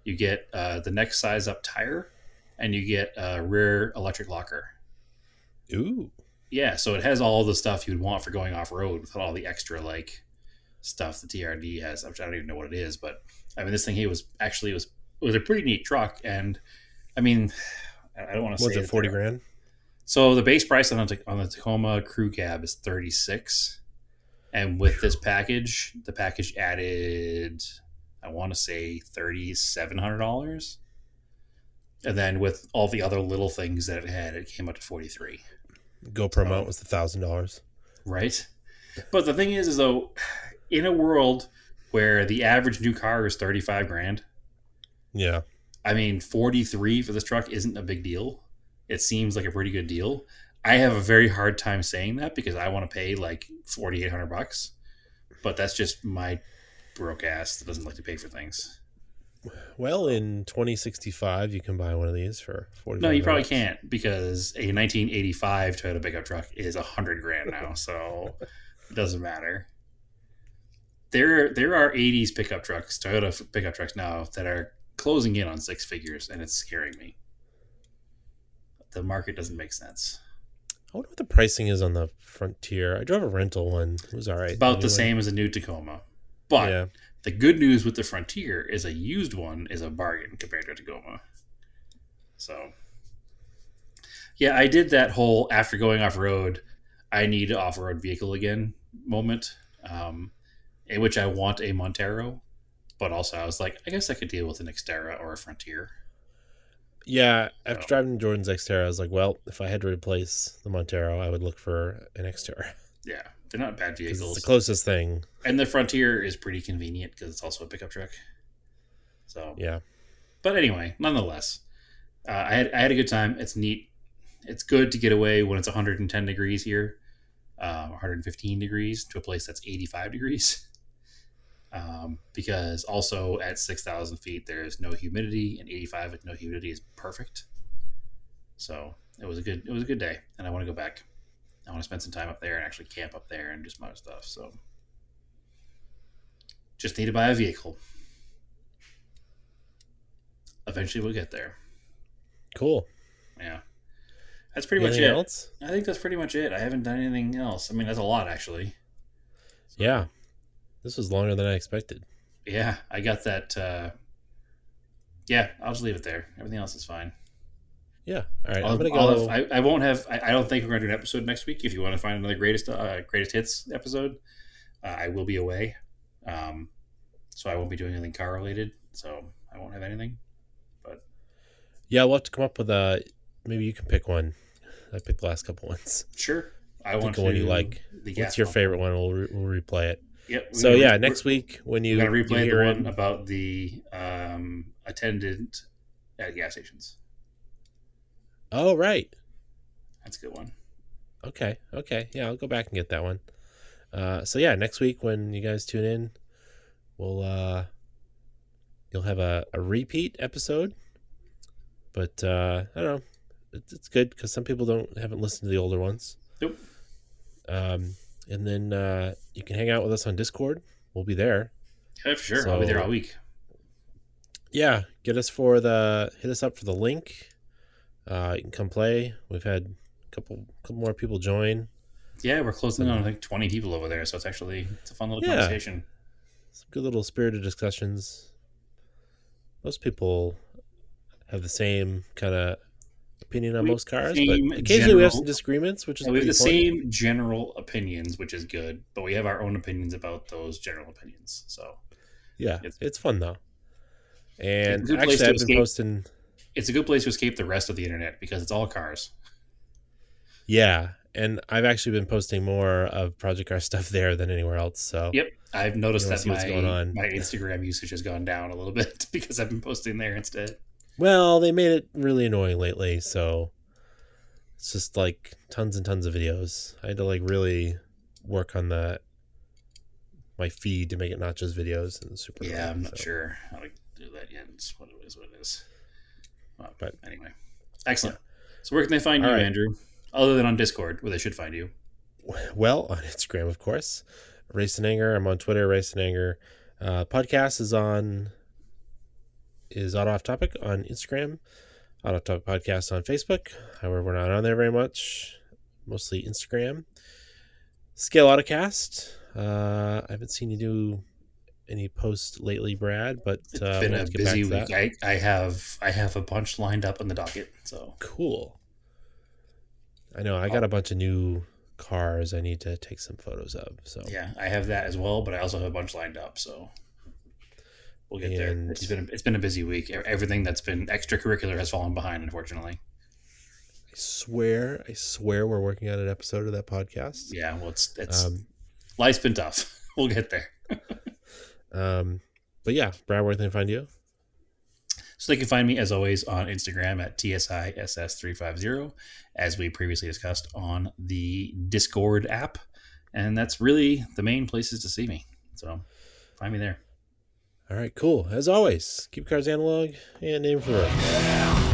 You get the next size up tire, and you get a rear electric locker. Ooh. Yeah, so it has all the stuff you'd want for going off road without all the extra like stuff the TRD has. Which I don't even know what it is, but I mean, this thing here was actually it was a pretty neat truck, and I mean, I don't want to Was say it that 40 they're grand? so the base price on the Tacoma crew cab is 36, and with this package, the package added I want to say $3,700, and then with all the other little things that it had, it came up to 43. GoPro So mount was $1,000. right, but the thing is though, in a world where the average new car is 35 grand, Yeah. I mean 43 for this truck isn't a big deal. It seems like a pretty good deal. I have a very hard time saying that because I want to pay like $4,800, but that's just my broke ass that doesn't like to pay for things. Well, So in 2065, you can buy one of these for no, you 4,500 probably bucks. can't because a 1985 Toyota pickup truck is 100 grand now, so it doesn't matter. There are 80s pickup trucks, Toyota pickup trucks now that are closing in on six figures, and it's scaring me. The market doesn't make sense. I wonder what the pricing is on the Frontier. I drove a rental one. It was all It's right. The about new the one. same as a new Tacoma, but Yeah. the good news with the Frontier is a used one is a bargain compared to a Tacoma. So yeah, I did that whole after going off road, I need an off road vehicle again moment, in which I want a Montero, but also I was like, I guess I could deal with an Xterra or a Frontier. Yeah. After So driving Jordan's Xterra, I was like, well, if I had to replace the Montero, I would look for an Xterra yeah, they're not bad because it's the vehicles, closest thing. and the Frontier is pretty convenient because it's also a pickup truck. So, Yeah. but anyway, nonetheless, I had a good time. It's neat. It's good to get away when it's 110 degrees here, 115 degrees to a place that's 85 degrees. Because also at 6,000 feet there's no humidity, and 85 with no humidity is perfect. So it was a good day, and I want to go back. I want to spend some time up there and actually camp up there and do some other stuff. So just need to buy a vehicle. Eventually we'll get there. Cool. Yeah, that's pretty much Anything it. else? I think that's pretty much it. I haven't done anything else. I mean, that's a lot actually. Yeah. So This was longer than I expected. yeah, I got that. Yeah, I'll just leave it there. Everything else is fine. Yeah. All right. I'm going to go. I won't have. I don't think we're going to do an episode next week. If you want to find another greatest hits episode, I will be away, so I won't be doing anything car related. So I won't have anything. But Yeah. We'll have to come up with a. Maybe you can pick one. I picked the last couple ones. sure, I want Think of one you to like. the What's gas your pump favorite one. one? We'll replay it. Yep. So yeah, next week when We're gonna you replay the hear one it. about the attendant at gas stations. Oh right. That's a good one. Okay. Okay. Yeah, I'll go back and get that one. So yeah, next week when you guys tune in, we'll you'll have a repeat episode. But I don't know. It's good because some people haven't listened to the older ones. Nope. And then you can hang out with us on Discord. We'll be there. Yeah, for sure. I'll be there all So week. yeah, hit us up for the link. You can come play. We've had a couple more people join. Yeah, we're closing on Some like 20 people over there, so it's a fun little yeah, conversation. some good little spirited discussions. Most people have the same kind of opinion on We have most cars, the but same occasionally we have some general disagreements, which is we have pretty the fun. same general opinions, which is good, but we have our own opinions about those general opinions. So Yeah, it's it's fun though. it's a And good place actually, to I've been escape. posting. It's a good place to escape the rest of the internet because it's all cars. Yeah, and I've actually been posting more of Project Car stuff there than anywhere else. So Yep, I've you noticed want to that see what's going on. my Instagram usage has gone down a little bit because I've been posting there instead. Well, they made it really annoying lately, so it's just like tons and tons of videos. I had to like really work on my feed to make it not just videos, and it's super Yeah, annoying. I'm not So sure how to do that yet. It's what it is. What it is. Well, But anyway, yeah. excellent. So where can they find All you, right. Andrew? Other than on Discord, where they should find you. Well, on Instagram, of course. Race and Anger. I'm on Twitter, Race and Anger. Podcast is Auto Off Topic on Instagram. Auto Off Topic Podcast on Facebook. However, we're not on there very much. Mostly Instagram. Scale Autocast. I haven't seen you do any posts lately, Brad, but It's been we'll a have to get back busy to week. that. I have a bunch lined up on the docket. So Cool. I know I got I'll, a bunch of new cars I need to take some photos of. So yeah, I have that as well. But I also have a bunch lined up. So we'll get there. and It's been a busy week. Everything that's been extracurricular has fallen behind, unfortunately. I swear we're working on an episode of that podcast. Yeah, well, it's Um, life's been tough. We'll get there. um, but yeah, Brad, where can they find you? So they can find me as always on Instagram at TSISS350, as we previously discussed on the Discord app. And that's really the main places to see me. So find me there. All right, cool. As always, keep cars analog and aim for the road.